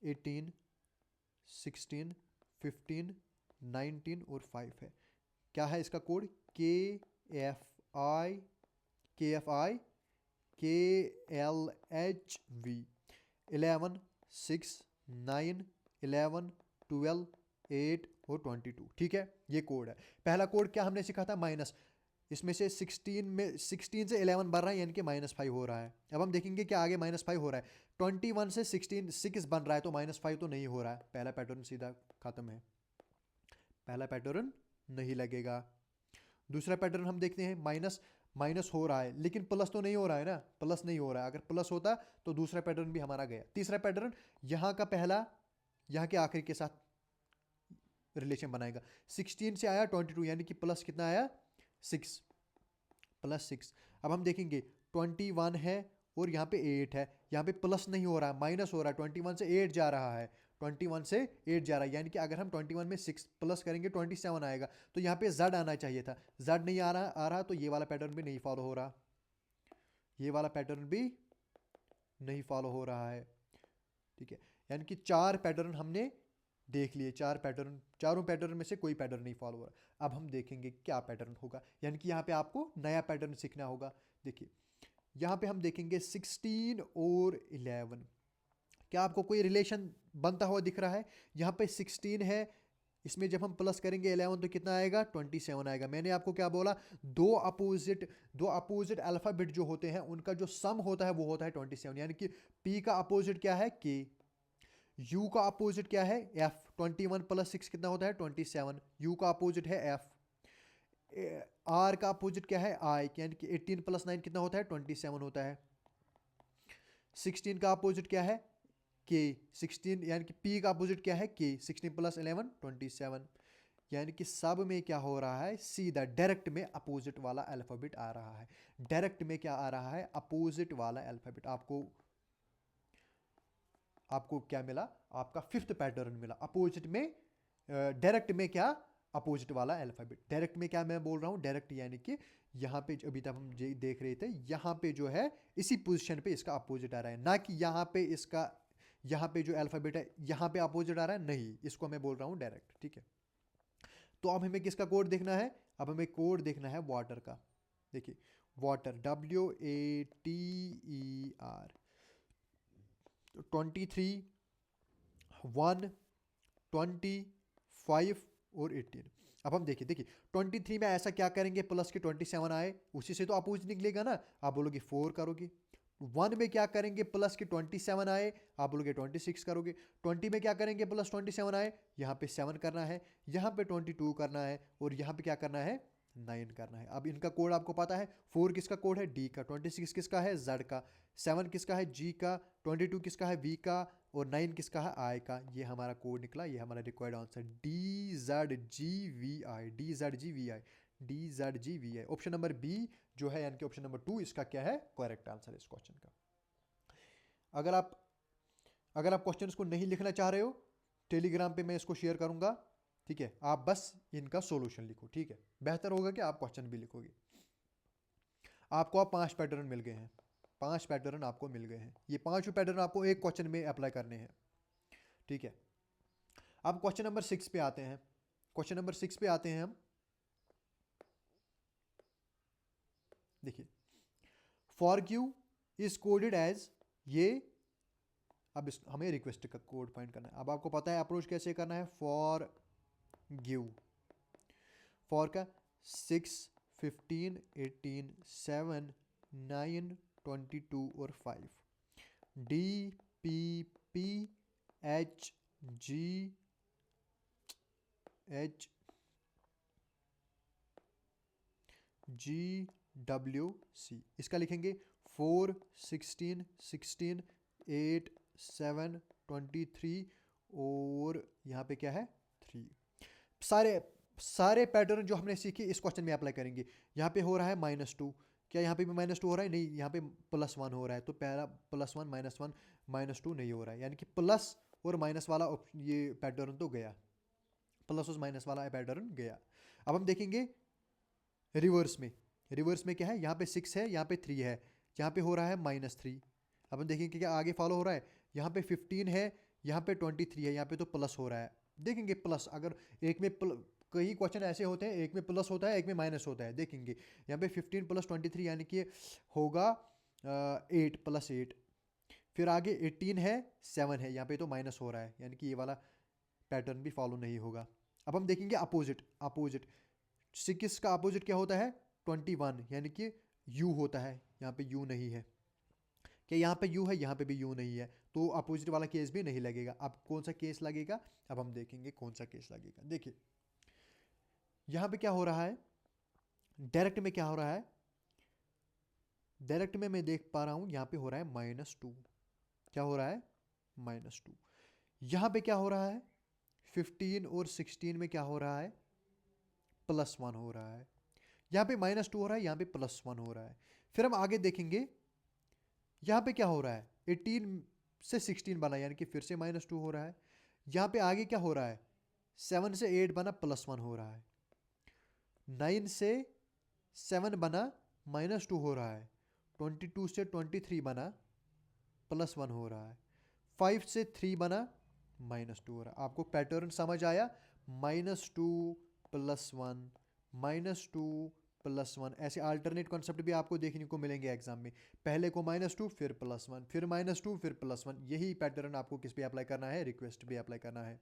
18 16 15 19 और 5 है। क्या है इसका कोड? KFI KFI KLHV 11 6 9 11 12 8 और 22। ठीक है, ये कोड है। पहला कोड क्या हमने सीखा था? माइनस। इसमें से 16 से 11 बढ़ रहा है, यानी कि -5 हो रहा है। अब हम देखेंगे कि आगे -5 हो रहा है। 21 से 16 6 बन रहा है, तो -5 तो नहीं हो रहा है। पहला पैटर्न सीधा खत्म है, पहला पैटर्न नहीं लगेगा। दूसरा पैटर्न हम देखते हैं। माइनस माइनस हो रहा है, लेकिन प्लस तो नहीं हो रहा है ना, प्लस नहीं हो रहा है। अगर प्लस होता तो दूसरा पैटर्न भी हमारा गया। तीसरा पैटर्न, यहाँ का पहला यहाँ के आखिर के साथ रिलेशन बनाएगा। 16 से आया 22, यानी कि प्लस कितना आया? 6, +6। अब हम देखेंगे 21 है और यहाँ पे 8 है। यहाँ पे प्लस नहीं हो रहा है, माइनस हो रहा है। 21 से 8 जा रहा है, 21 से 8 जा रहा है, यानी कि अगर हम 21 में 6 प्लस करेंगे 27 आएगा। तो यहाँ पे Z आना चाहिए था, Z नहीं आ रहा, तो ये वाला पैटर्न भी नहीं फॉलो हो रहा, ये वाला पैटर्न भी नहीं फॉलो हो रहा है। ठीक है, यानी कि 4 पैटर्न हमने देख लिए। 4 पैटर्न, चारों पैटर्न में से कोई पैटर्न नहीं फॉलो हो रहा। अब हम देखेंगे क्या पैटर्न होगा, यानी कि यहाँ पे आपको नया पैटर्न सीखना होगा। देखिए, यहाँ पे हम देखेंगे 16 और 11। क्या आपको कोई रिलेशन बनता हुआ दिख रहा है? यहाँ पे 16 है, इसमें जब हम प्लस करेंगे 11 तो कितना आएगा? 27 आएगा। मैंने आपको क्या बोला? दो अपोजिट अल्फाबेट जो होते हैं उनका जो सम होता है वो होता है 27। यानी कि P का अपोजिट क्या है? K। U का अपोजिट क्या है? F। 21 + 6 कितना होता है? 27। U का अपोजिट है F। R का अपोजिट क्या है? I। यानी कि 18 + 9 कितना होता है? 27 होता है। 16 का अपोजिट क्या है? K। 16 यानी कि P का अपोजिट क्या है? K। 16 + 11 27। यानी कि सब में क्या हो रहा है? सीधा डायरेक्ट में अपोजिट वाला अल्फाबेट आ रहा है। डायरेक्ट में क्या आ रहा है? अपोजिट वाला अल्फाबेट। आपको क्या मिला? आपका 5th पैटर्न मिला। अपोजिट में, डायरेक्ट में क्या? अपोजिट वाला अल्फ़ाबेट। डायरेक्ट में क्या मैं बोल रहा हूँ, डायरेक्ट यानी कि यहाँ पे अभी तक हम देख रहे थे, यहाँ पे जो है इसी पोजीशन पे इसका अपोजिट आ रहा है, ना कि यहाँ पे इसका, यहाँ पे जो अल्फ़ाबेट है यहाँ पे अपोजिट आ रहा है, नहीं, इसको मैं बोल रहा हूँ डायरेक्ट, ठीक है। तो अब हमें किसका कोड देखना है, अब हमें कोड देखना है वाटर का। देखिए वाटर, WATER, 23, 1, 25 और 18। अब हम देखिए 23 में ऐसा क्या करेंगे, प्लस के 27 आए, उसी से तो अपोजिट निकलेगा ना, आप बोलोगे 4 करोगे। 1 में क्या करेंगे, प्लस के 27 आए, आप बोलोगे 26 करोगे। 20 में क्या करेंगे, प्लस 27 आए, यहाँ पे 7 करना है, यहाँ पे 22 करना है, और यहाँ पे क्या करना है, 9 करना है। अब इनका कोड आपको पता है, 4 किसका कोड है, D का, 26 किसका है, Z का, 7 किसका है, G का, 22 किसका है, V का, और 9 किसका है, I का। ये हमारा कोड निकला, ये हमारा required answer, DZGVI, DZGVI, DZGVI। Option number B जो है, यानी कि ऑप्शन नंबर 2 इसका क्या है, करेक्ट आंसर इस क्वेश्चन का। अगर आप क्वेश्चन को नहीं लिखना चाह रहे हो, टेलीग्राम पे मैं इसको शेयर करूंगा, ठीक है, आप बस इनका सॉल्यूशन लिखो, ठीक है, बेहतर होगा कि आप क्वेश्चन भी लिखोगे। आपको अब 5 पैटर्न मिल गए हैं, 5 पैटर्न आपको मिल गए हैं, ये 5 पैटर्न आपको एक क्वेश्चन में अप्लाई करने हैं, ठीक है। अब क्वेश्चन नंबर 6 पे आते हैं, क्वेश्चन नंबर 6 पे आते हैं हम। देखिए for Q is coded as, ये अब हमें रिक्वेस्ट का कोड फाइंड करना है। अब आपको पता है अप्रोच कैसे करना है, फॉर गिव, फॉर का 6, 15, 18, 7, 9, 22 और 5, DPPHGWC, इसका लिखेंगे 4, 16, 16, 8, 7, 23 और यहाँ पे क्या है 3। सारे पैटर्न जो हमने सीखे इस क्वेश्चन में अप्लाई करेंगे। यहाँ पे हो रहा है -2, क्या यहाँ पे भी -2 हो रहा है, नहीं, यहाँ पे +1 हो रहा है, तो पहला +1 -1 -2 नहीं हो रहा है, यानी कि प्लस और माइनस वाला ये पैटर्न तो गया, प्लस और माइनस वाला पैटर्न गया। अब हम देखेंगे रिवर्स में, रिवर्स में क्या है, यहाँ पे 6 है, यहाँ पे 3 है, यहाँ पे हो रहा है -3। अब हम देखेंगे क्या आगे फॉलो हो रहा है, यहाँ पे 15 है, यहाँ पे 23 है, यहाँ पे तो प्लस हो रहा है। देखेंगे प्लस, अगर एक में कई क्वेश्चन ऐसे होते हैं एक में प्लस होता है एक में माइनस होता है, देखेंगे यहाँ पे 15 + 23 यानी कि होगा 8 + 8, फिर आगे 18 है, 7 है, यहाँ पे तो माइनस हो रहा है, यानी कि ये वाला पैटर्न भी फॉलो नहीं होगा। अब हम देखेंगे अपोजिट, 6 का अपोजिट क्या होता है, 21, यानी कि u होता है, यहाँ पे u नहीं है, क्या यहाँ पे u है, यहाँ पे भी u नहीं है, तो अपोजिट वाला केस भी नहीं लगेगा। अब कौन सा केस लगेगा, अब हम देखेंगे कौन सा केस लगेगा। देखिए यहाँ पे क्या हो रहा है, डायरेक्ट में क्या हो रहा है, डायरेक्ट में मैं देख पा रहा हूँ यहाँ पे हो रहा है -2, क्या हो रहा है -2। यहाँ पे क्या हो रहा है, 15 और 16 में क्या हो रहा है, +1 हो रहा है, यहाँ पे -2 हो रहा है, यहाँ पे +1 हो रहा है। फिर हम आगे देखेंगे यहाँ पे क्या हो रहा है, 18 से 16 बना, यानी कि फिर से -2 हो रहा है। यहाँ पे आगे क्या हो रहा है, 7 से 8 बना, +1 हो रहा है। 9 से 7 बना, -2 हो रहा है। 22 से 23 बना, +1 हो रहा है। 5 से 3 बना, -2 हो रहा है। आपको पैटर्न समझ आया, -2 +1, -2 +1, ऐसे अल्टरनेट कॉन्सेप्ट भी आपको देखने को मिलेंगे एग्जाम में। पहले को -2 फिर +1 फिर -2 फिर +1, यही पैटर्न आपको किस पे अप्लाई करना है, रिक्वेस्ट पे अप्लाई करना है।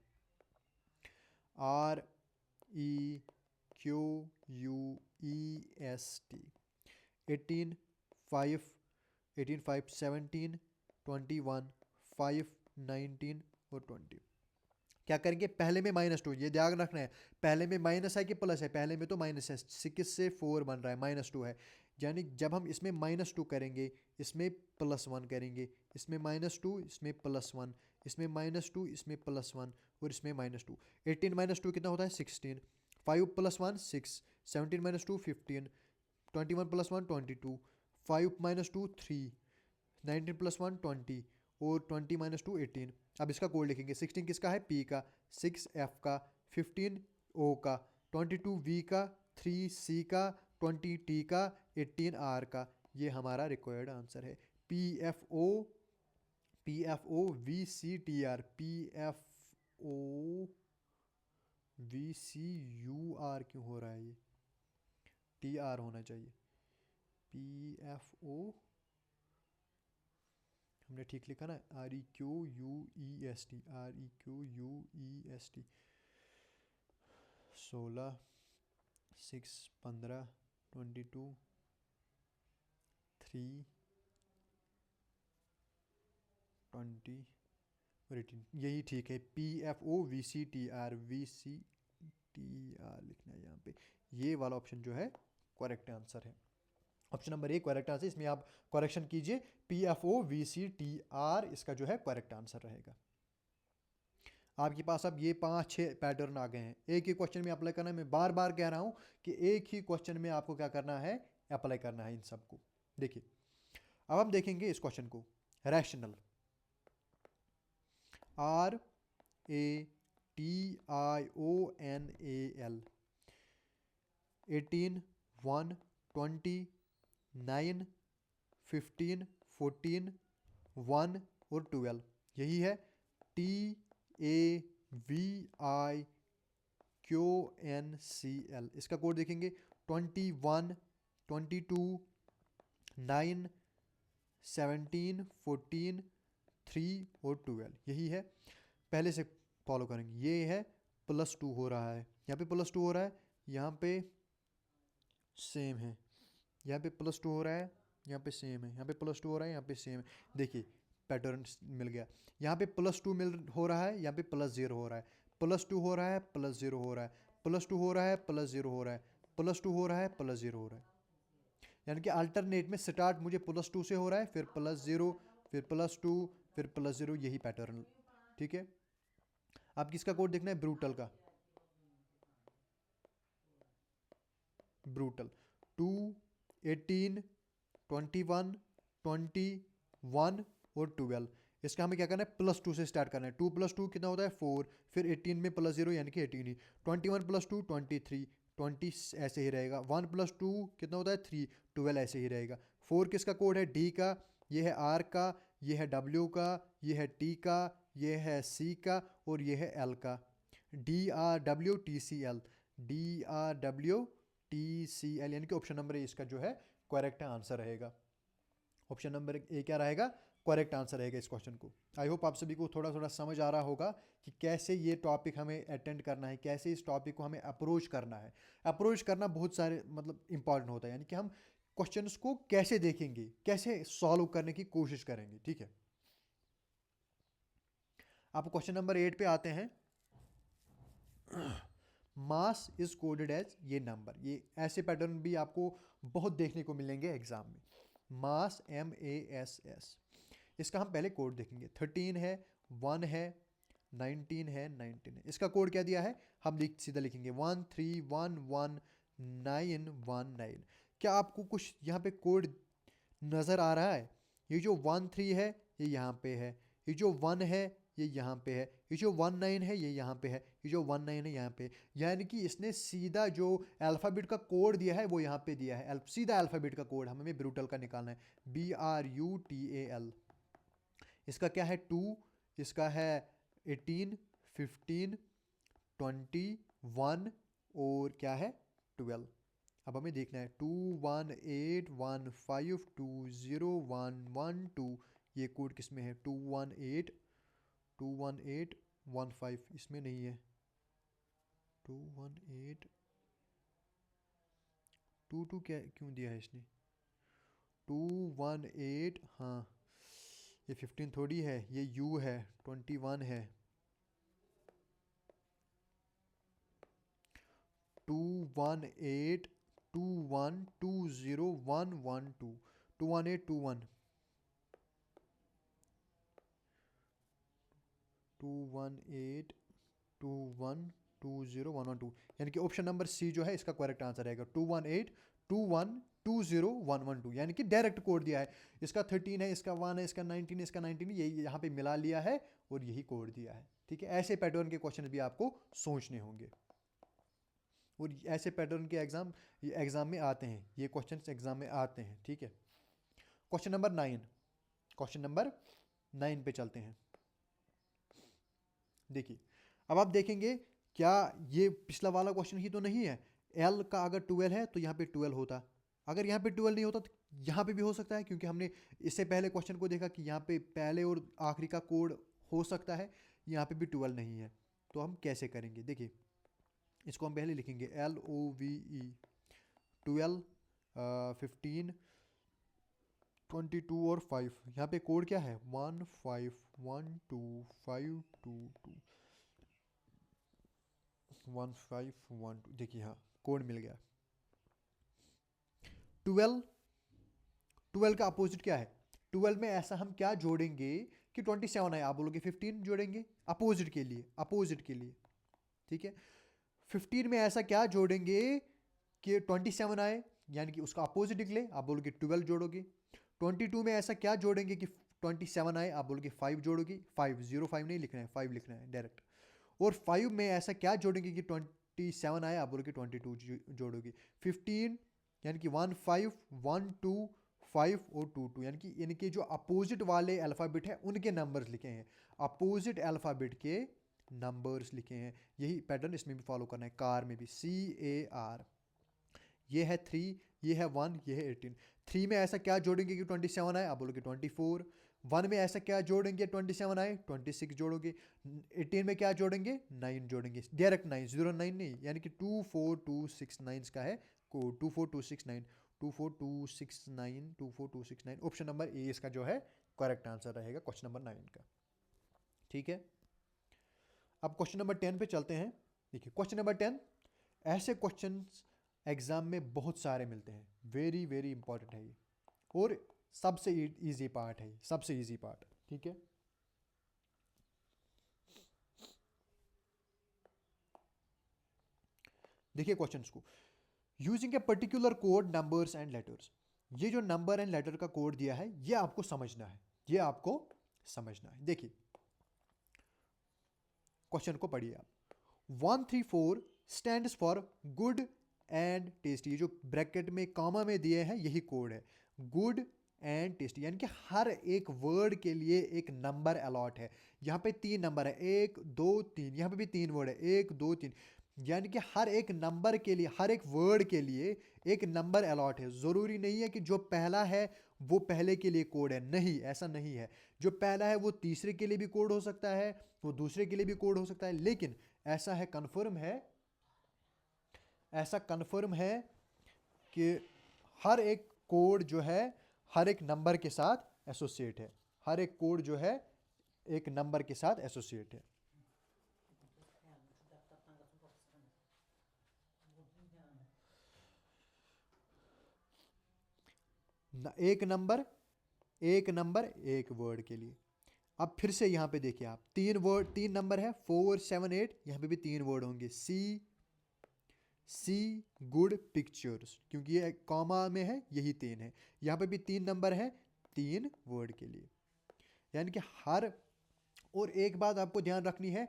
REQUEST 18, 5, 18, 5, 17, 21, 5, 19 और 20। क्या करेंगे, पहले में -2, ये ध्यान रखना है, पहले में माइनस है कि प्लस है, पहले में तो माइनस है, 6 से 4 बन रहा है, -2 है, यानी जब हम इसमें -2 करेंगे, इसमें +1 करेंगे, इसमें -2, इसमें +1, इसमें -2, इसमें +1 और इसमें -2। 18 -2 कितना होता है, 16, 5 + 1 6, 17 - 2 15, 21 + 1 22, 5 - 2 3, 19 + 1 20 और 20 - 2 18। अब इसका कोड लिखेंगे, 16 किसका है, P का, 6 F का, 15 O का, 22V का, 3C का, 20T का, 18R का। ये हमारा रिक्वायर्ड आंसर है। PFO VCTR, PFO VCUR क्यों हो रहा है, ये TR होना चाहिए। PFO हमने ठीक लिखा ना, REQUEST, REQUEST। 16, 6, 15, 22, 3, 20 और 18, यही ठीक है। PFO VCTR, VCTR लिखना है यहाँ पे। ये वाला ऑप्शन जो है करेक्ट आंसर है। ऑप्शन नंबर 1 करेक्ट आंसर, इसमें आप करेक्शन कीजिए, PFO VCTR इसका जो है करेक्ट आंसर रहेगा। आपके पास अब ये 5-6 पैटर्न आ गए हैं, एक ही क्वेश्चन में अप्लाई करना है। मैं बार बार कह रहा हूँ कि एक ही क्वेश्चन में आपको क्या करना है, अप्लाई करना है इन सबको। देखिए अब हम देखेंगे इस क्वेश्चन को। रैशनल, RATIONAL, 18, 1, 20, 9, 15, 14, 1 और 12, यही है। TAVIQNCL, इसका कोड देखेंगे 21, 22, 9, 17, 14, 3 और 12, यही है। पहले से फॉलो करेंगे। ये है +2 हो रहा है, यहाँ पे +2 हो रहा है, यहाँ पे सेम है, यहाँ पे +2 हो रहा है, यहाँ पे सेम है, यहाँ पे +2 हो रहा है, यहाँ पे सेम है। देखिए पैटर्न मिल गया। यहाँ पे +2 हो रहा है, यहाँ पे +0 हो रहा है, +2 हो रहा है, +0 हो रहा है, +2 हो रहा है, +0 हो रहा है, +2 हो रहा है, +0 हो रहा है। यानी कि अल्टरनेट में स्टार्ट मुझे +2 से हो रहा है, फिर +0, फिर +2, फिर +0, यही पैटर्न। ठीक है, आप किसका कोड देखना है, ब्रूटल का। ब्रूटल 2, 18, 21, 20, 1 और 12, इसका हमें क्या करना है, +2 से स्टार्ट करना है। 2 + 2 कितना होता है, 4, फिर 18 में +0 यानी कि 18 ही, 21 + 2 23, 20 ऐसे ही रहेगा, 1 + 2 कितना होता है, 3, 12 ऐसे ही रहेगा। 4 किसका कोड है, D का, ये है R का, ये है W का, ये है T का, ये है C का और ये है L का। DRWTCL, DRWTCL, यानी कि ऑप्शन नंबर ए इसका जो है करेक्ट आंसर रहेगा। ऑप्शन नंबर ए क्या रहेगा, करेक्ट आंसर रहेगा इस क्वेश्चन को। आई होप आप सभी को थोड़ा थोड़ा समझ आ रहा होगा कि कैसे ये टॉपिक हमें अटेंड करना है, कैसे इस टॉपिक को हमें अप्रोच करना है। अप्रोच करना बहुत सारे मतलब इंपॉर्टेंट होता है, यानी कि हम क्वेश्चंस को कैसे देखेंगे, कैसे सॉल्व करने की कोशिश करेंगे। ठीक है, आप क्वेश्चन नंबर 8 पे आते हैं। मास इज कोडेड एज, ये नंबर, ये ऐसे पैटर्न भी आपको बहुत देखने को मिलेंगे एग्जाम में। मास MASS, इसका हम पहले कोड देखेंगे। 13 है, 1 है, 19 है, 19 है। इसका कोड क्या दिया है, हम सीधा लिखेंगे 13119919। क्या आपको कुछ यहाँ पे कोड नज़र आ रहा है? ये जो 13 है ये यहाँ पे है, ये जो 1 है ये यहाँ पे है, ये जो 19 है ये यहाँ पे है, ये जो 19 है यहाँ पे। यानी कि इसने सीधा जो अल्फ़ाबेट का कोड दिया है वो यहाँ पे दिया है। सीधा अल्फ़ाबेट का कोड हमें ब्रूटल का निकालना है, BRUTAL। इसका क्या है, 2, इसका है 18, 15, 20, 1 और क्या है, 12। अब हमें देखना है 21815201112, ये कोड किस में है, 218 इसमें नहीं है, 218 क्या क्यों दिया है इसने, 218, हाँ ये 15 थोड़ी है, ये U है, 21 है, 21821201112, 21821 21821201112, यानी कि ऑप्शन नंबर सी जो है इसका करेक्ट आंसर रहेगा। 21821201112, यानी कि डायरेक्ट कोड दिया है। इसका 13 है, इसका 1 है, इसका 19 है, इसका 19, ये यहाँ पे मिला लिया है और यही कोड दिया है। ठीक है, ऐसे पैटर्न के क्वेश्चन भी आपको सोचने होंगे। और ऐसे पैटर्न के एग्ज़ाम में आते हैं, ये क्वेश्चंस एग्ज़ाम में आते हैं, ठीक है। क्वेश्चन नंबर 9, क्वेश्चन नंबर 9 पे चलते हैं। देखिए अब आप देखेंगे क्या ये पिछला वाला क्वेश्चन ही तो नहीं है। एल का अगर 12 है तो यहाँ पे 12 होता, अगर यहाँ पे 12 नहीं होता तो यहाँ पे भी हो सकता है, क्योंकि हमने इससे पहले क्वेश्चन को देखा कि यहाँ पे पहले और आखिरी का कोड हो सकता है, यहाँ पे भी 12 नहीं है। तो हम कैसे करेंगे, देखिए इसको हम पहले लिखेंगे LOVE 12 15 22 और 5। यहाँ पे कोड क्या है 151252 1512। देखिए हाँ कोड मिल गया। 12 का अपोजिट क्या है, 12 में ऐसा हम क्या जोड़ेंगे कि 27 आए, आप बोलोगे 15 जोड़ेंगे अपोजिट के लिए, अपोजिट के लिए, ठीक है। 15 में ऐसा क्या जोड़ेंगे कि 27 आए, यानी कि उसका अपोजिट निकले, आप बोलोगे 12 जोड़ोगे। 22 में ऐसा क्या जोड़ेंगे कि 27 आए, आप बोलोगे 5 जोड़ोगे, 5 नहीं लिखना है, 5 लिखना है डायरेक्ट। और 5 में ऐसा क्या जोड़ेंगे कि 27 आए, आप बोलोगे 22 जोड़ोगे। 15 यानी कि 1 5 1 2 5 और 2 2, यानी कि इनके जो अपोजिट वाले अल्फ़ाबेट है उनके नंबर्स लिखे हैं, अपोजिट अल्फ़ाबेट के नंबर्स लिखे हैं। यही पैटर्न इसमें भी फॉलो करना है, कार में भी CAR। ये है 3, ये है 1, ये है 18। 3 में ऐसा क्या जोड़ेंगे कि 27 आए, आप बोलोगे 24। 1 में ऐसा क्या जोड़ेंगे 27 आए, 26 जोड़ोगे। 18 में क्या जोड़ेंगे 9 जोड़ेंगे, डायरेक्ट 9, 0 9 नहीं, यानी कि 24269 का है कोड, 24269 24269 24269। ऑप्शन नंबर ए इसका जो है करेक्ट आंसर रहेगा क्वेश्चन नंबर 9 का, ठीक है। अब क्वेश्चन नंबर 10 पे चलते हैं। देखिए क्वेश्चन नंबर 10, ऐसे क्वेश्चंस एग्जाम में बहुत सारे मिलते हैं, वेरी वेरी इंपॉर्टेंट है ये, और सबसे इजी पार्ट है ये, सबसे इजी पार्ट, ठीक है। देखिए क्वेश्चंस को, using a particular code numbers and letters. ये जो नंबर एंड लेटर का कोड दिया है ये आपको समझना है, ये आपको समझना है। देखिए क्वेश्चन को पढ़िए आप। 134 stands for good and tasty, ये जो ब्रैकेट में कॉमा में दिए हैं यही कोड है, गुड एंड टेस्टी, यानी कि हर एक वर्ड के लिए एक नंबर अलॉट है। यहाँ पे 3 नंबर है, 1 2 3, यहाँ पे भी 3 वर्ड है, 1 2 3, यानी कि हर एक नंबर के लिए, हर एक वर्ड के लिए एक नंबर अलॉट है। ज़रूरी नहीं है कि जो पहला है वो पहले के लिए कोड है, नहीं, ऐसा नहीं है। जो पहला है वो तीसरे के लिए भी कोड हो सकता है, वो दूसरे के लिए भी कोड हो सकता है, लेकिन ऐसा है, कन्फर्म है, ऐसा कन्फर्म है कि हर एक कोड जो है हर एक नंबर के साथ एसोसिएट है, हर एक कोड जो है एक नंबर के साथ एसोसिएट है। एक नंबर एक वर्ड के लिए। अब फिर से यहाँ पे देखिए आप, 3 नंबर है, 4 7 8, यहाँ पे भी 3 वर्ड होंगे, सी गुड पिक्चर्स, क्योंकि ये कॉमा में है, यही 3 है। यहाँ पे भी 3 नंबर है 3 वर्ड के लिए, यानी कि हर, और एक बात आपको ध्यान रखनी है,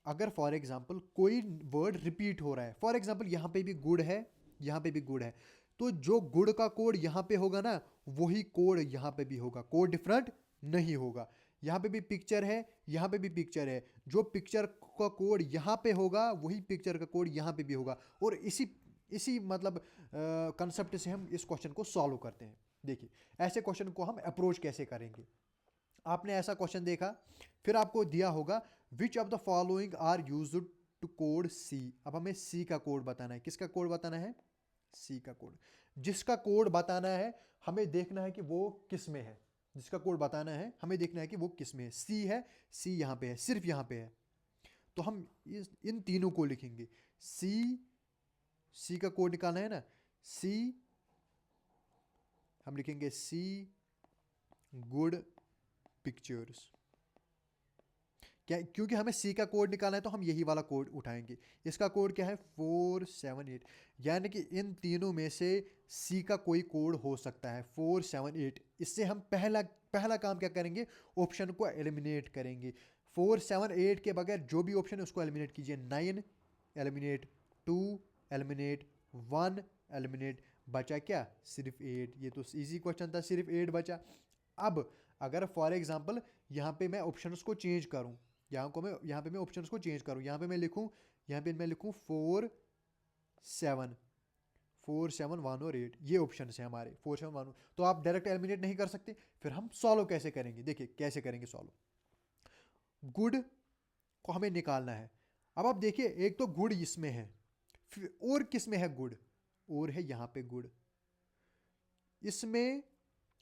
अगर फॉर एग्जांपल कोई वर्ड रिपीट हो रहा है, फॉर एग्जांपल यहाँ पे भी गुड है, यहाँ पे भी गुड है, तो जो गुड का कोड यहाँ पे होगा ना वही कोड यहाँ पे भी होगा, कोड डिफरेंट नहीं होगा। यहाँ पे भी पिक्चर है, यहाँ पे भी पिक्चर है, जो पिक्चर का कोड यहाँ पे होगा वही पिक्चर का कोड यहाँ पे भी होगा। और इसी इसी मतलब कंसेप्ट से हम इस क्वेश्चन को सॉल्व करते हैं। देखिए ऐसे क्वेश्चन को हम अप्रोच कैसे करेंगे। आपने ऐसा क्वेश्चन देखा, फिर आपको दिया होगा which of the following are used to code C. अब हमें सी का कोड बताना है, किसका कोड बताना है, सी का कोड। जिसका कोड बताना है हमें देखना है कि वो किस में है, जिसका कोड बताना है हमें देखना है कि वो किस में है। सी है, सी यहाँ पे है, सिर्फ यहाँ पे है, तो हम इन तीनों को लिखेंगे। सी का कोड निकालना है ना, सी हम लिखेंगे सी गुड पिक्चर्स। क्या, क्योंकि हमें सी का कोड निकालना है तो हम यही वाला कोड उठाएंगे। इसका कोड क्या है 478, यानी कि इन तीनों में से सी का कोई कोड हो सकता है 478। इससे हम पहला काम क्या करेंगे, ऑप्शन को एलिमिनेट करेंगे। 478 के बगैर जो भी ऑप्शन है उसको एलिमिनेट कीजिए। 9 एलिमिनेट, 2 एलिमिनेट 1 एलिमिनेट, बचा क्या, सिर्फ 8। ये तो इजी क्वेश्चन था, सिर्फ 8 बचा। अब अगर फॉर एग्जांपल यहाँ पे मैं ऑप्शंस को चेंज करूँ, यहाँ पे मैं ऑप्शंस को चेंज करूँ, यहाँ पे मैं लिखूँ 4 7 4 7 1 और 8, ये ऑप्शन है हमारे 4 7 1। तो आप डायरेक्ट एलिमिनेट नहीं कर सकते, फिर हम सॉल्व कैसे करेंगे, देखिए कैसे करेंगे सॉल्व। गुड को हमें निकालना है। अब आप देखिए एक तो गुड इसमें है, और किस में है गुड, और है यहाँ पे गुड। इसमें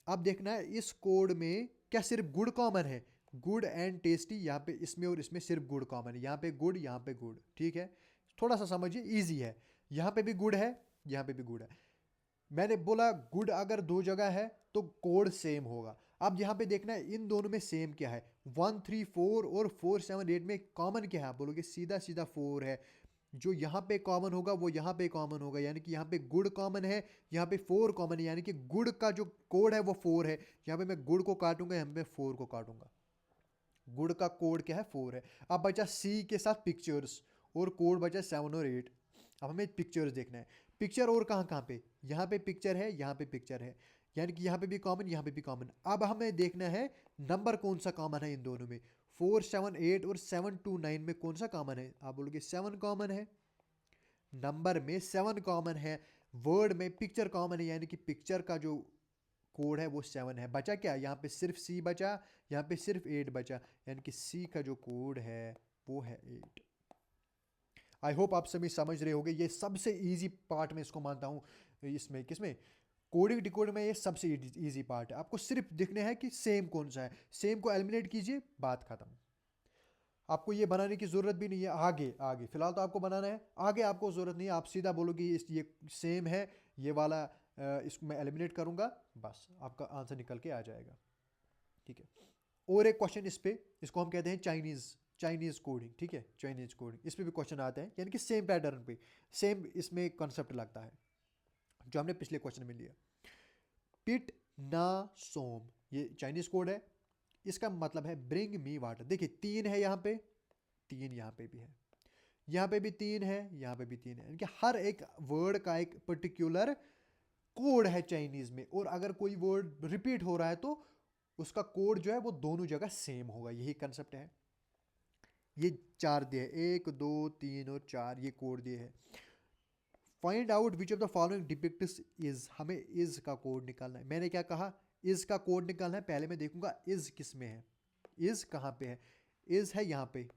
अब देखना है इस कोड में क्या सिर्फ गुड कॉमन है, गुड एंड टेस्टी, यहाँ पे इसमें और इसमें सिर्फ गुड कॉमन है, यहाँ पे गुड यहाँ पे गुड, ठीक है। थोड़ा सा समझिए इजी है, यहाँ पे भी गुड है यहाँ पे भी गुड है। मैंने बोला गुड अगर दो जगह है तो कोड सेम होगा। अब यहाँ पे देखना है इन दोनों में सेम क्या है, 1 3 4 और 4 7 8 में कॉमन क्या है, आप बोलोगे सीधा सीधा 4 है। जो यहाँ पे कॉमन होगा वो यहाँ पे कॉमन होगा, यानी कि यहाँ पे गुड कॉमन है, यहाँ पे 4 कॉमन है, यानी कि गुड का जो कोड है वो 4 है। यहाँ पे मैं गुड को काटूंगा, यहाँ पे 4 को काटूंगा, गुड का कोड क्या है 4 है। अब बचा सी के साथ पिक्चर्स, और कोड बचा 7 और 8। अब हमें पिक्चर्स देखना है, पिक्चर और कहाँ पे, यहाँ पे पिक्चर है यहाँ पे पिक्चर है, यानी कि यहाँ पे भी कॉमन यहाँ पे भी कॉमन। अब हमें देखना है नंबर कौन सा कॉमन है इन दोनों में, 4 7 8 और 7 2 9 में कौन सा कॉमन है, आप बोलोगे 7 कॉमन है, नंबर में 7 कॉमन है, वर्ड में पिक्चर कॉमन है, यानी कि पिक्चर का जो कोड है वो 7 है। बचा क्या, यहाँ पे सिर्फ सी बचा, यहाँ पे सिर्फ 8 बचा, यानी कि सी का जो कोड है वो है 8। आई होप आप सभी समझ रहे होंगे, ये सबसे इजी पार्ट में इसको मानता हूँ, इसमें किसमें, कोडिंग डिकोड में ये सबसे इजी पार्ट है। आपको सिर्फ देखना है कि सेम कौन सा है, सेम को एलिमिनेट कीजिए, बात खत्म। आपको ये बनाने की ज़रूरत भी नहीं है, आगे आगे फिलहाल तो आपको बनाना है, आगे आपको ज़रूरत नहीं है, आप सीधा बोलोगे ये सेम है, ये वाला इसको मैं एलिमिनेट करूँगा, बस आपका आंसर निकल के आ जाएगा, ठीक है। और एक क्वेश्चन इस पे, इसको हम कहते हैं चाइनीज़ कोडिंग, ठीक है, चाइनीज़ कोडिंग, इस पर भी क्वेश्चन आते हैं, यानी कि सेम पैटर्न पे सेम इसमें कॉन्सेप्ट लगता है जो हमने पिछले क्वेश्चन में लिया। पिट ना सोम, ये चाइनीज़ कोड है, इसका मतलब है ब्रिंग मी वाटर। देखिए 3 है यहाँ पे, 3 यहाँ पे भी है, यहाँ पे भी 3 है, यहाँ पे भी 3 है, यानी कि हर एक वर्ड का एक पर्टिकुलर कोड है चाइनीज़ में, और अगर कोई वर्ड रिपीट हो रहा है तो उसका कोड जो है वो दोनों जगह सेम होगा, यही कंसेप्ट है। ये 4 दिए, 1 2 3 और 4 ये कोड दिए हैं। Find out which of the following depicts is, हमें इज का कोड निकालना है। मैंने क्या कहा, इज का कोड निकालना है, पहले मैं देखूंगा इज किस में है, इज कहाँ पे है, इज है यहाँ पे,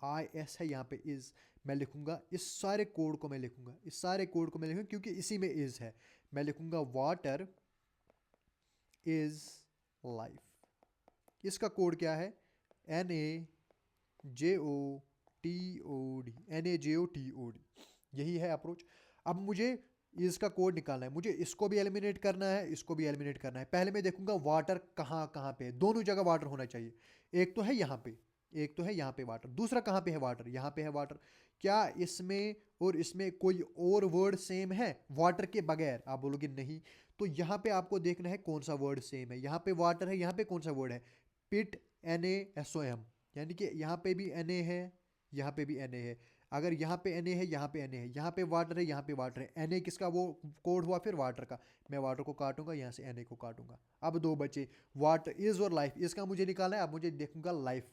आई एस है यहाँ पे इज, मैं लिखूंगा इस सारे कोड को मैं लिखूंगा, इस सारे कोड को मैं लिखूंगा क्योंकि इसी में इज है। मैं लिखूंगा वाटर इज लाइफ, इसका कोड क्या है, NaJOTOD, NaJOTOD, यही है अप्रोच। अब मुझे इसका कोड निकालना है, मुझे इसको भी एलिमिनेट करना है, इसको भी एलिमिनेट करना है। पहले मैं देखूंगा वाटर कहाँ कहाँ पे है, दोनों जगह वाटर होना चाहिए, एक तो है यहाँ पे, एक तो है यहाँ पे वाटर, दूसरा कहाँ पे है वाटर, यहाँ पे है वाटर। क्या इसमें और इसमें कोई और वर्ड सेम है वाटर के बगैर, आप बोलोगे नहीं, तो यहाँ पे आपको देखना है कौन सा वर्ड सेम है, यहाँ पे वाटर है, यहाँ पे कौन सा वर्ड है, पिट NaSOM, यानी कि यहाँ पे भी Na है, यहाँ पे भी Na है। अगर यहाँ पे Na है, यहाँ पे Na है, यहाँ पे वाटर है, यहाँ पे वाटर है, Na किसका वो कोड हुआ फिर वाटर का, मैं वाटर को काटूंगा, यहाँ से Na को काटूंगा। अब 2 बचे, वाटर इज और लाइफ, इसका मुझे निकालना है। अब मुझे देखूंगा लाइफ,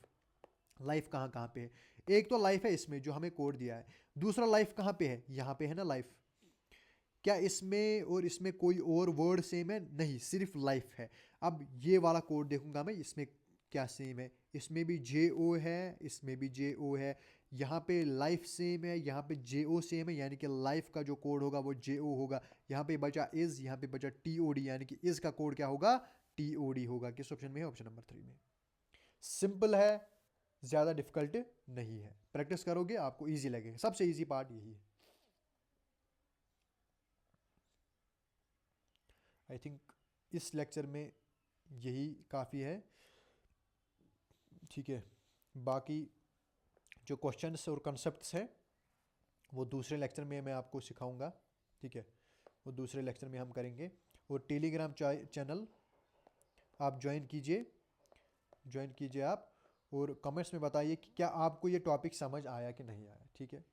लाइफ कहाँ कहाँ पे है, एक तो लाइफ है इसमें जो हमें कोड दिया है, दूसरा लाइफ कहाँ पे है, यहाँ पे है ना लाइफ। क्या इसमें और इसमें कोई और वर्ड सेम है, नहीं, सिर्फ लाइफ है। अब ये वाला कोड देखूंगा मैं, इसमें क्या सेम है, इसमें भी JO है, इसमें भी JO है, यहाँ पे लाइफ सेम है, यहाँ पे JO सेम है, यानी कि लाइफ का जो कोड होगा वो JO होगा। यहाँ पे बचा इज, यहाँ पे बचा TOD, यानी कि इज का कोड क्या होगा, TOD होगा। किस ऑप्शन में है, ऑप्शन नंबर 3 में। सिंपल है, ज़्यादा डिफिकल्ट नहीं है, प्रैक्टिस करोगे आपको ईजी लगेगा, सबसे ईजी पार्ट यही है। आई थिंक इस लेक्चर में यही काफ़ी है, ठीक है। बाकी जो क्वेश्चंस और कॉन्सेप्ट्स हैं वो दूसरे लेक्चर में मैं आपको सिखाऊंगा, ठीक है, वो दूसरे लेक्चर में हम करेंगे। और टेलीग्राम चैनल आप ज्वाइन कीजिए आप, और कमेंट्स में बताइए कि क्या आपको ये टॉपिक समझ आया कि नहीं आया, ठीक है।